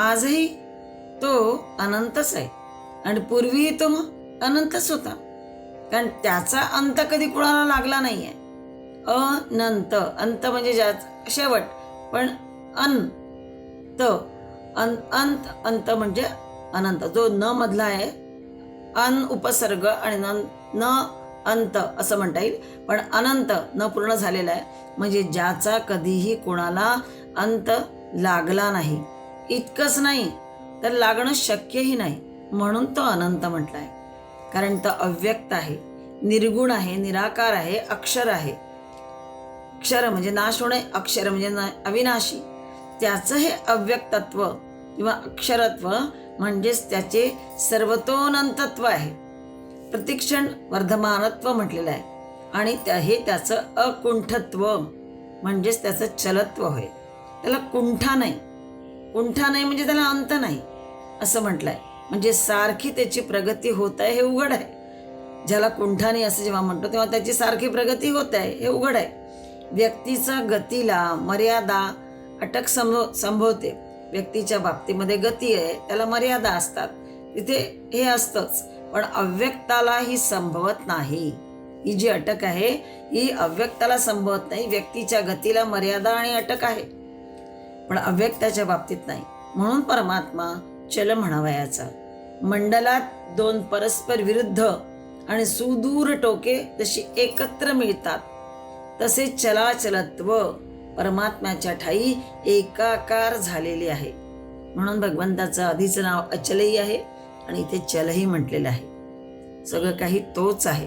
आजही तो अनंतच आहे आणि पूर्वीही तो अनंतच होता, कारण त्याचा अंत कधी कुणाला लागला नाहीये. अनंत, अंत म्हणजे शेवट, पण अंत, अंत अंत म्हणजे अनंत. जो न मधला आहे, अन उपसर्ग आणि न अंत असं म्हणता येईल, पण अनंत न पूर्ण झालेला आहे, म्हणजे ज्याचा कधीही कोणाला अंत लागला नाही. इतकंच नाही तर लागणं शक्यही नाही, म्हणून तो अनंत म्हटलाय. कारण तो अव्यक्त आहे, निर्गुण आहे, निराकार आहे, अक्षर आहे. अक्षर म्हणजे नाश होणे, अक्षर म्हणजे अविनाशी. त्याचं हे अव्यक्तत्व किंवा अक्षरत्व म्हणजेच त्याचे सर्वतोनंतत्व आहे. प्रतिक्षण वर्धमानत्व म्हटलेलं आहे. आणि हे त्याचं अकुंठत्व म्हणजेच त्याचं चलत्व होय. त्याला कुंठा नाही. कुंठा नाही म्हणजे त्याला अंत नाही असं म्हटलंय. म्हणजे सारखी त्याची प्रगती होत आहे हे उघड आहे. ज्याला कुंठा नाही असं जेव्हा म्हणतो तेव्हा त्याची सारखी प्रगती होत आहे हे उघड आहे. व्यक्तीचा गतीला मर्यादा अटक संभवते. व्यक्तीच्या बाबतीमध्ये गती आहे, त्याला मर्यादा असतात, तिथे हे असतंच. पण अव्यक्ताला ही संभवत नाही. ही जी अटक आहे ही अव्यक्ताला संभवत नाही. व्यक्तीच्या गतीला मर्यादा आणि अटक आहे, पण अव्यक्ताच्या बाबतीत नाही. म्हणून परमात्मा चल म्हणावयाचा. मंडलात दोन परस्पर विरुद्ध आणि सुदूर टोके जशी एकत्र मिळतात, तसे चलाचलत्व परमात्म्याच्या ठाई एकाकार झालेले आहे. म्हणून भगवंताचं आधीचं नाव अचलही आहे आणि इथे चलही म्हटलेलं आहे. सगळं काही तोच आहे.